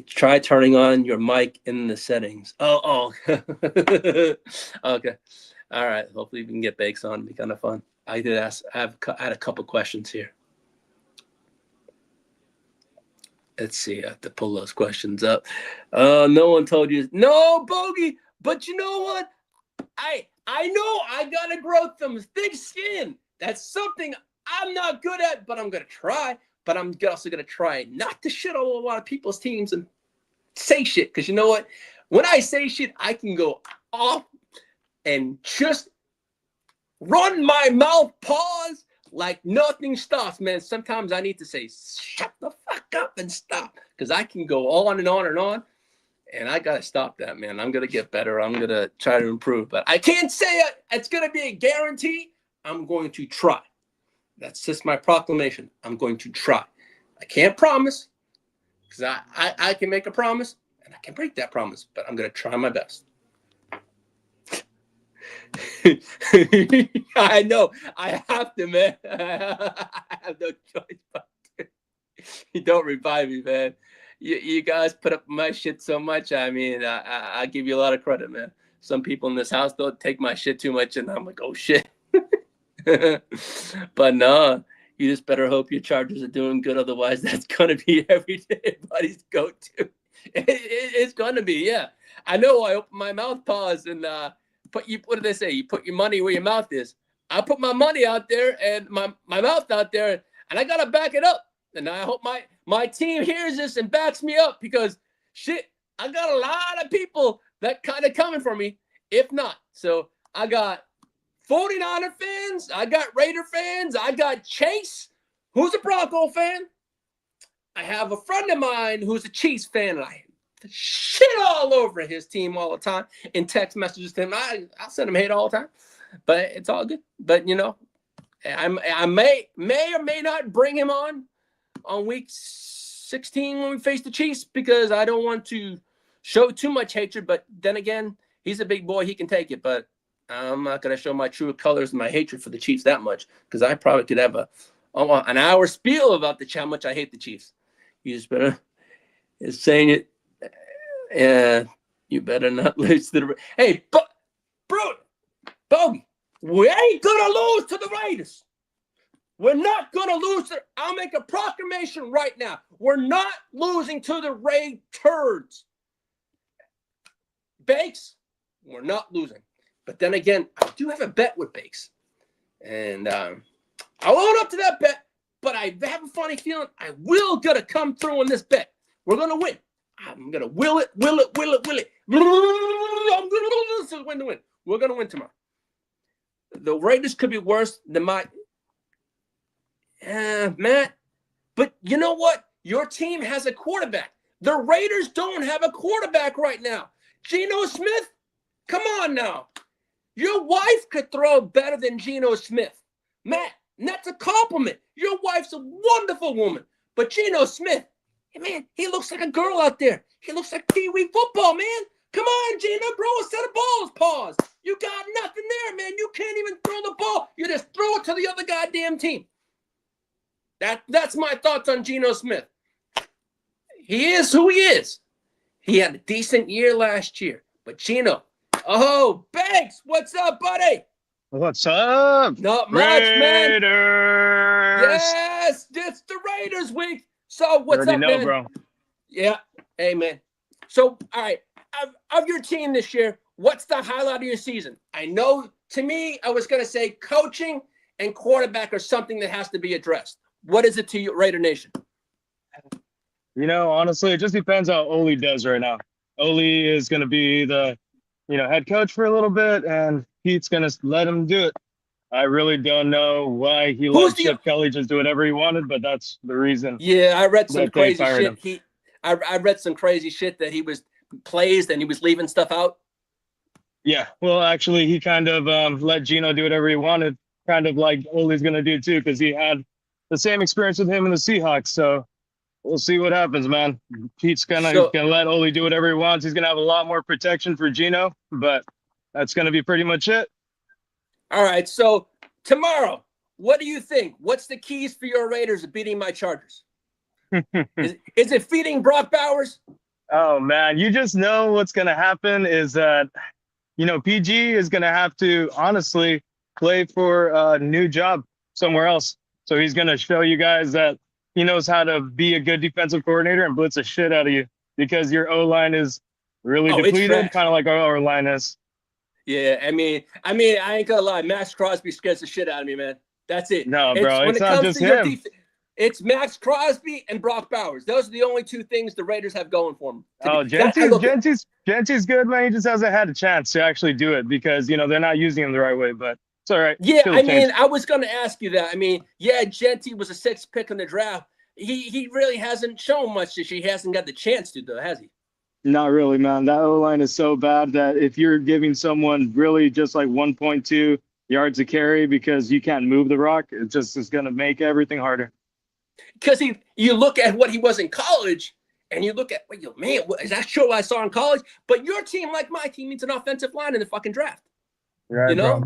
Try turning on your mic in the settings. Oh. Okay. All right. Hopefully we can get Bakes on. It'd be kind of fun. I had a couple questions here. Let's see. I have to pull those questions up. No one told you. No, Bogey. But you know what? I know I got to grow some thick skin. That's something I'm not good at, but I'm going to try. But I'm also going to try not to shit on a lot of people's teams and say shit. Because you know what? When I say shit, I can go off and just run my mouth, pause, like nothing stops, man. Sometimes I need to say, shut the fuck up and stop. Because I can go on and on and on. And I got to stop that, man. I'm going to get better. I'm going to try to improve. But I can't say it's going to be a guarantee. I'm going to try. That's just my proclamation. I'm going to try. I can't promise, because I can make a promise and I can break that promise, but I'm going to try my best. I know. I have to, man. I have no choice but to. You don't revive me, man. you guys put up my shit so much. I mean, I give you a lot of credit, man. Some people in this house don't take my shit too much, and I'm like, oh shit. But no, you just better hope your Chargers are doing good. Otherwise, that's gonna be everybody's go-to. It's gonna be, yeah. I know. I open my mouth, pause, and what do they say? You put your money where your mouth is. I put my money out there and my mouth out there, and I gotta back it up. And I hope my team hears this and backs me up, because shit, I got a lot of people that kind of coming for me. If not, so I got 49er fans, I got Raider fans, I got Chase, who's a Bronco fan. I have a friend of mine who's a Chiefs fan, and I shit all over his team all the time in text messages to him. I'll send him hate all the time, but it's all good. But you know, I may or may not bring him on week 16 when we face the Chiefs, because I don't want to show too much hatred. But then again, he's a big boy, he can take it. But I'm not going to show my true colors and my hatred for the Chiefs that much, because I probably could have an hour spiel about how much I hate the Chiefs. You just better is saying it. Yeah, you better not lose to the. Hey, but Bogey, we ain't gonna lose to the Raiders. We're not gonna lose. I'll make a proclamation right now. We're not losing to the Raiders. Bakes, we're not losing. But then again, I do have a bet with Bakes, and I'll own up to that bet. But I have a funny feeling I will gonna come through on this bet. We're gonna win. I'm gonna will it. I'm gonna win. We're gonna win tomorrow. The Raiders could be worse than my Matt. But you know what? Your team has a quarterback. The Raiders don't have a quarterback right now. Geno Smith, come on now. Your wife could throw better than Geno Smith. Matt, and that's a compliment. Your wife's a wonderful woman. But Geno Smith, man, he looks like a girl out there. He looks like Pee-wee football, man. Come on, Gino, throw a set of balls. Pause. You got nothing there, man. You can't even throw the ball. You just throw it to the other goddamn team. That's my thoughts on Geno Smith. He is who he is. He had a decent year last year. But Geno, Banks, what's up, buddy? What's up? Not much, man. Raiders. Yes, it's the Raiders week. So what's Already up, know, man? bro. Yeah, hey, man. So, all right, of your team this year, what's the highlight of your season? I know, to me, I was going to say coaching and quarterback are something that has to be addressed. What is it to you, Raider Nation? You know, honestly, it just depends how Ole does right now. Ole is going to be the, head coach for a little bit, and Pete's going to let him do it. I really don't know why he let Chip Kelly just do whatever he wanted, but that's the reason. Yeah, I read some crazy shit. Him. I read some crazy shit that he was plays and he was leaving stuff out. Yeah, well, actually, he kind of let Geno do whatever he wanted, kind of like Ole's going to do too, because he had the same experience with him in the Seahawks. So we'll see what happens, man. Pete's gonna let Ole do whatever he wants. He's gonna have a lot more protection for Geno, but that's gonna be pretty much it. All right, so tomorrow, what do you think? What's the keys for your Raiders of beating my Chargers? Is it feeding Brock Bowers? Oh, man, you just know what's going to happen is that, PG is going to have to honestly play for a new job somewhere else. So he's going to show you guys that he knows how to be a good defensive coordinator and blitz the shit out of you, because your O-line is really depleted, kind of like our O-line is. Yeah, I mean, I ain't gonna lie. Max Crosby scares the shit out of me, man. That's it. No, bro, it's not just him. It's Max Crosby and Brock Bowers. Those are the only two things the Raiders have going for them. Genty's good, man. He just hasn't had a chance to actually do it because, they're not using him the right way, but it's all right. Yeah, I was going to ask you that. I mean, yeah, Genty was a 6th pick in the draft. He really hasn't shown much this year. He hasn't got the chance to, though, has he? Not really, man. That O-line is so bad that if you're giving someone really just like 1.2 yards a carry because you can't move the rock, it just is going to make everything harder. Because you look at what he was in college, and you look at, man, is that sure what I saw in college? But your team, like my team, needs an offensive line in the fucking draft. Right, Bro.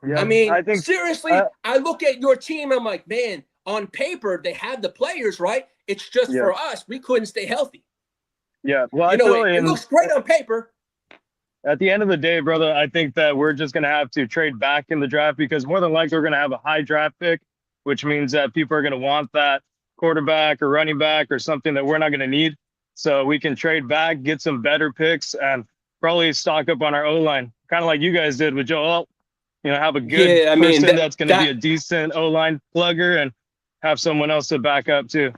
Yeah, I mean, seriously, I look at your team, I'm like, man, on paper, they have the players, right? It's just for us, we couldn't stay healthy. Yeah. Well, You I know, feel it looks great on paper. at the end of the day, brother, I think that we're just going to have to trade back in the draft because more than likely we're going to have a high draft pick, which means that people are going to want that quarterback or running back or something that we're not going to need. So we can trade back, get some better picks, and probably stock up on our O line, kind of like you guys did with Joel. Have a good Yeah, I mean person that's going to be that a decent O line plugger and have someone else to back up too.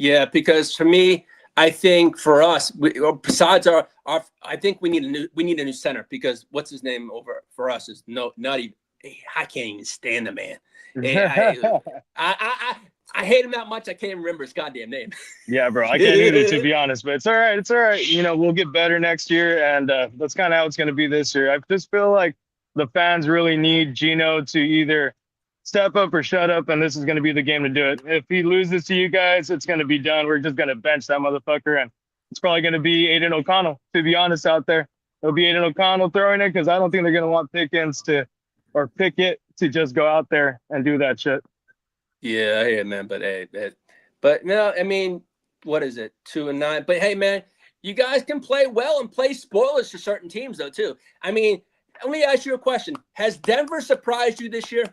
yeah, because for me, I think for us, besides our, I think we need a new center because what's his name over for us is not even. I can't even stand the man. I hate him that much. I can't even remember his goddamn name. Yeah, bro, I can't either, to be honest, but it's all right. It's all right. We'll get better next year, and that's kind of how it's going to be this year. I just feel like the fans really need Gino to either step up or shut up, and this is going to be the game to do it. If he loses to you guys, it's going to be done. We're just going to bench that motherfucker, and it's probably going to be Aiden O'Connell, to be honest, out there. It'll be Aiden O'Connell throwing it because I don't think they're going to want Pickens or Pickett to just go out there and do that shit. Yeah, hey man, but no, I mean, what is it? 2-9. But hey, man, you guys can play well and play spoilers for certain teams, though, too. I mean, let me ask you a question: has Denver surprised you this year?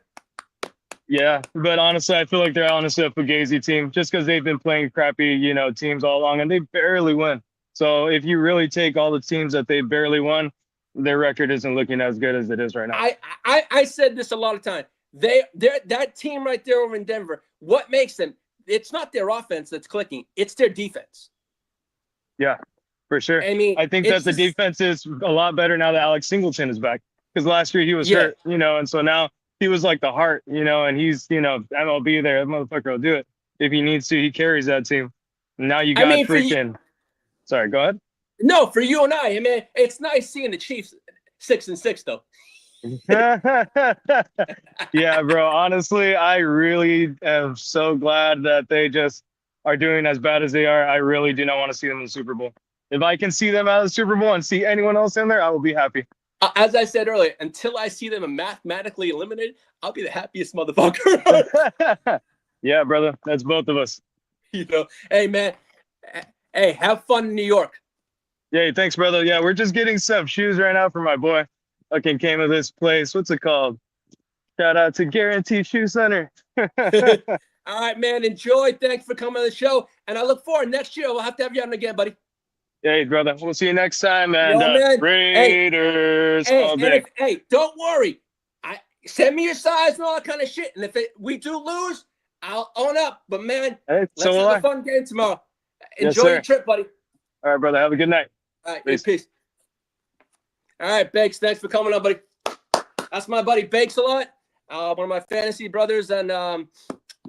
Yeah, but honestly, I feel like they're honestly a Fugazi team just because they've been playing crappy, teams all along, and they barely win. So if you really take all the teams that they barely won, their record isn't looking as good as it is right now. I said this a lot of time. They're that team right there over in Denver. What makes them? It's not their offense that's clicking. It's their defense. Yeah, for sure. I mean, I think that the defense is a lot better now that Alex Singleton is back because last year he was hurt, and so now he was like the heart, and he's, MLB there. That motherfucker will do it if he needs to. He carries that team. Now you got Sorry, go ahead. No, for you and I mean, it's nice seeing the Chiefs 6-6 though. Yeah, bro. Honestly, I really am so glad that they just are doing as bad as they are. I really do not want to see them in the Super Bowl. If I can see them out of the Super Bowl and see anyone else in there, I will be happy. As I said earlier, until I see them mathematically eliminated, I'll be the happiest motherfucker. Yeah, brother. That's both of us. Hey, man. Hey, have fun in New York. Yeah, thanks, brother. Yeah, we're just getting some shoes right now for my boy. Fucking came to this place. What's it called? Shout out to Guarantee Shoe Center. All right, man. Enjoy. Thanks for coming on the show. And I look forward next year. We'll have to have you on again, buddy. Hey, brother. We'll see you next time. And Raiders all day. Hey, don't worry. Send me your size and all that kind of shit. And if we do lose, I'll own up. But, man, let's have a fun game tomorrow. Enjoy your trip, buddy. All right, brother. Have a good night. All right, peace. All right, Bakes, thanks for coming on, buddy. That's my buddy Bakes a lot, one of my fantasy brothers and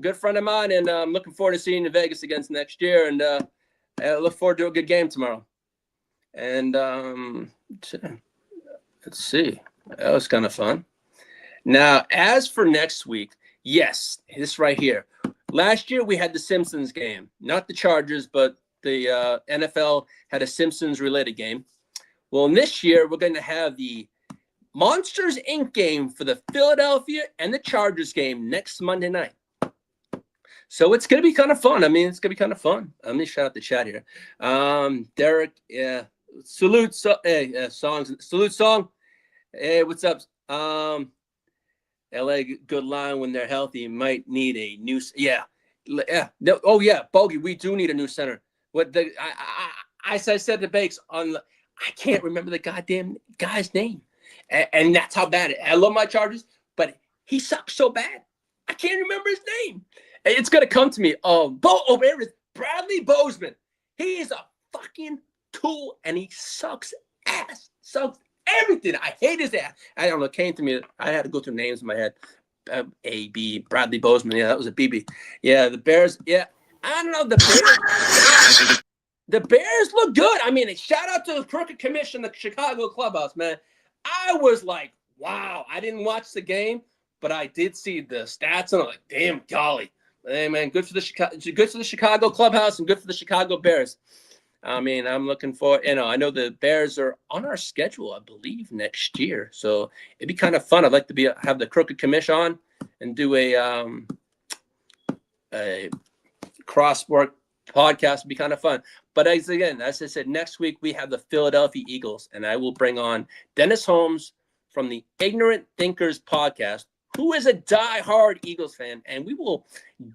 good friend of mine, and I'm looking forward to seeing you in Vegas again next year, and I look forward to a good game tomorrow. And let's see. That was kind of fun. Now, as for next week, yes, this right here. Last year, we had the Simpsons game. Not the Chargers, but the NFL had a Simpsons-related game. Well, this year, we're going to have the Monsters, Inc. game for the Philadelphia and the Chargers game next Monday night. So it's going to be kind of fun. I mean, it's going to be kind of fun. Let me shout out the chat here. Derek, yeah. Salute song. Hey, what's up? LA, good line when they're healthy. Might need a new, yeah. No, oh, yeah, Bogey, we do need a new center. I said to Bakes on I can't remember the goddamn guy's name. And that's how bad it is. I love my Chargers, but he sucks so bad. I can't remember his name. It's going to come to me. There it is. Bradley Bozeman. He is a fucking tool, and he sucks ass. Sucks everything. I hate his ass. I don't know. It came to me. I had to go through names in my head. A.B. Bradley Bozeman. Yeah, that was a BB. Yeah, the Bears. Yeah. I don't know. The Bears. The Bears look good. I mean, shout out to the crooked commission, the Chicago clubhouse, man. I was like, wow. I didn't watch the game, but I did see the stats, and I'm like, damn, golly. Hey, man, good for the Chicago clubhouse and good for the Chicago Bears. I mean, I'm looking for, I know the Bears are on our schedule, I believe, next year. So it'd be kind of fun. I'd like to have the crooked commission on and do a cross-sport podcast would be kind of fun. But as I said, next week we have the Philadelphia Eagles, and I will bring on Dennis Holmes from the Ignorant Thinkers podcast, who is a diehard Eagles fan, and we will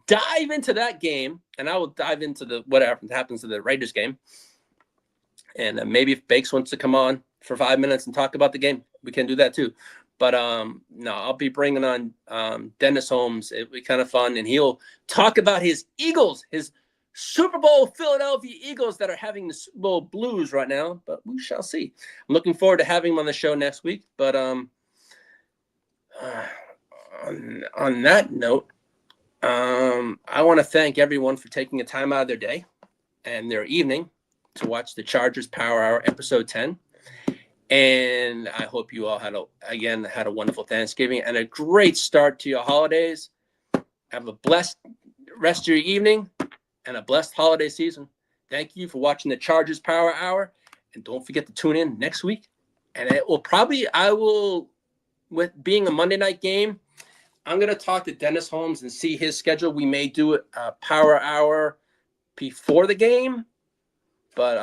dive into that game, and I will dive into the whatever happens to the Raiders game. And maybe if Bakes wants to come on for 5 minutes and talk about the game, we can do that too. But no, I'll be bringing on Dennis Holmes. It'll be kind of fun, and he'll talk about his Eagles, his Super Bowl Philadelphia Eagles that are having the Super Bowl blues right now, but we shall see. I'm looking forward to having him on the show next week. But on that note, I want to thank everyone for taking a time out of their day and their evening to watch the Chargers Power Hour episode 10. And I hope you all had a wonderful Thanksgiving and a great start to your holidays. Have a blessed rest of your evening and a blessed holiday season. Thank you for watching the Chargers Power Hour. And don't forget to tune in next week. And with being a Monday night game, I'm going to talk to Dennis Holmes and see his schedule. We may do a Power Hour before the game, but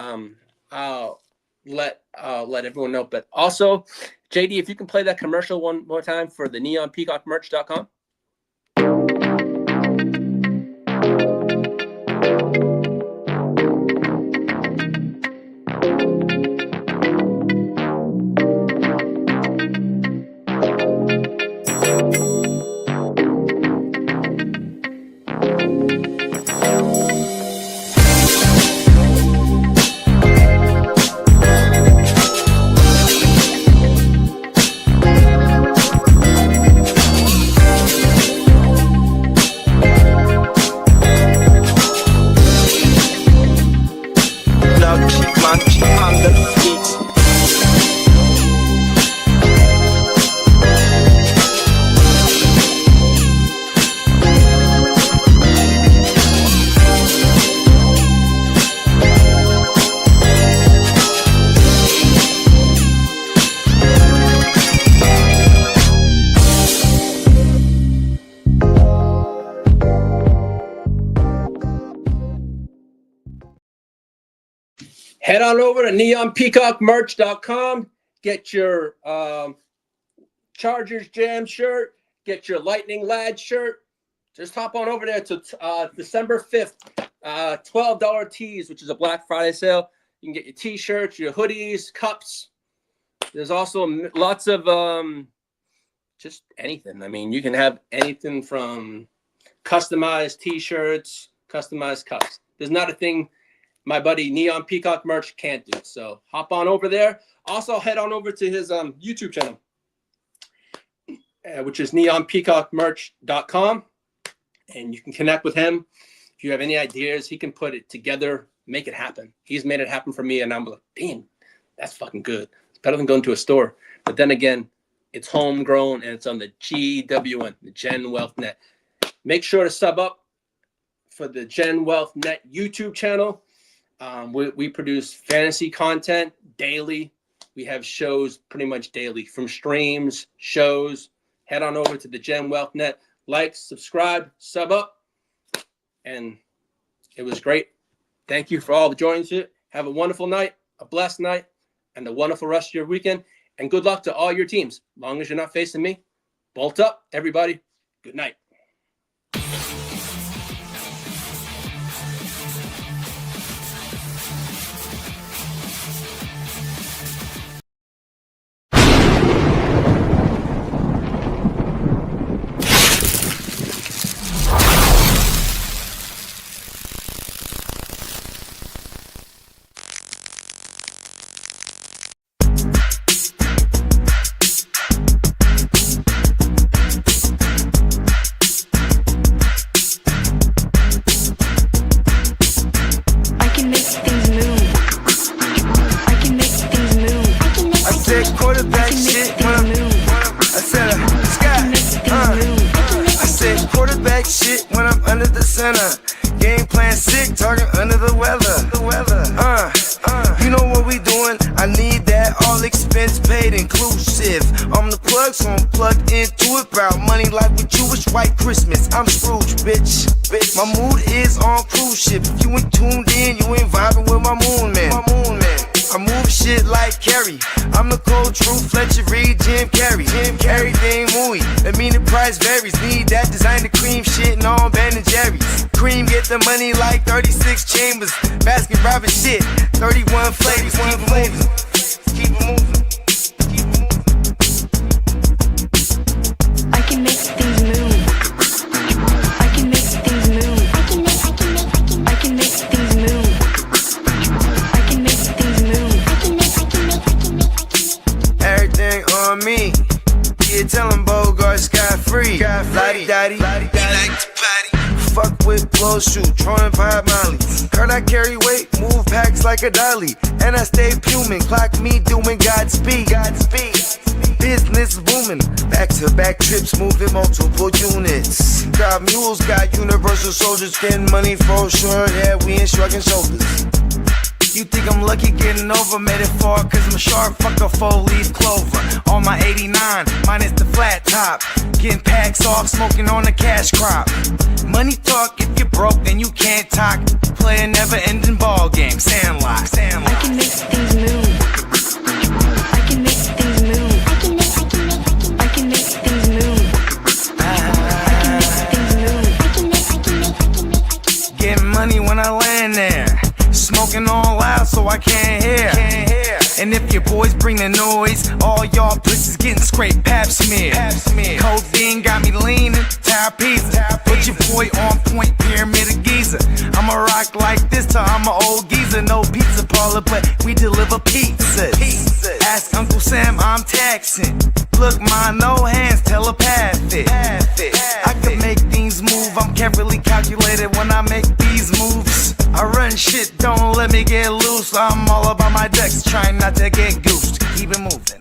I'll let everyone know. But also, JD, if you can play that commercial one more time for the neonpeacockmerch.com. Head on over to neonpeacockmerch.com. Get your Chargers Jam shirt. Get your Lightning Lad shirt. Just hop on over there to December 5th. $12 tees, which is a Black Friday sale. You can get your T-shirts, your hoodies, cups. There's also lots of just anything. I mean, you can have anything from customized T-shirts, customized cups. There's not a thing my buddy Neon Peacock Merch can't do. So hop on over there. Also head on over to his YouTube channel, which is neonpeacockmerch.com. And you can connect with him. If you have any ideas, he can put it together, make it happen. He's made it happen for me. And I'm like, damn, that's fucking good. It's better than going to a store. But then again, it's homegrown and it's on the GWN, the Gen Wealth Net. Make sure to sub up for the Gen Wealth Net YouTube channel. We produce fantasy content daily. We have shows pretty much daily, from streams, shows. Head on over to the Gen Wealth Net. Like, subscribe, sub up. And it was great. Thank you for all the joining us. Have a wonderful night, a blessed night, and a wonderful rest of your weekend. And good luck to all your teams. As long as you're not facing me, bolt up, everybody. Good night. Game plan sick, talking under the weather. You know what we doing? I need that flat, all expense paid inclusive. I'm the plug, so I'm plugged into it. About money like with Jewish white Christmas. I'm Scrooge, bitch. My mood is on cruise ship. If you ain't tuned in, you ain't vibing with my moon man. I move shit like Carrie. I'm the cold truth, Fletcher Reed, Jim Carrey. Everything mooey, that mean the price varies. Need that designer cream shit and all Ben and Jerry's. Cream get the money like 36 chambers. Baskin Robbins shit, 31 flavors. Keep it moving. I can make things move. I can make things move. I can make things move. I can make things move. Everything on me. Yeah, tell him Bogart scot-free. Lottie Dottie, he like to party. Fuck with blow shoot, throwing 5 Molly. Heard I carry weight, move packs like a dolly. And I stay fuming, clock me doing Godspeed. Business booming, back-to-back trips, moving multiple units. Got mules, got universal soldiers, getting money for sure. Yeah, we ain't shrugging shoulders. You think I'm lucky getting over, made it far, cause I'm a sharp, fuck a 4-leaf clover. On my 89, minus the flat top. Getting packs off, smoking on the cash crop. Money talk, if you're broke, then you can't talk. Play a never-ending ball game, Sandlot. I can make things move. I can make things move. I can make things move. Getting money when I land there. Smoking all loud so I can't hear. And if your boys bring the noise, all y'all bitches getting scraped pap smear. Codeine got me leaning, trapeze. Put your boy on point, pyramid of Giza. I'ma rock like this till I'm an old geezer. No pizza parlor, but we deliver pizzas. Ask Uncle Sam, I'm taxing. Look, ma, no hands, telepathic. I can make things move, I'm carefully calculated when I make these moves. I run shit, don't let me get loose. I'm all about my decks, trying not to get goosed. Keep it moving.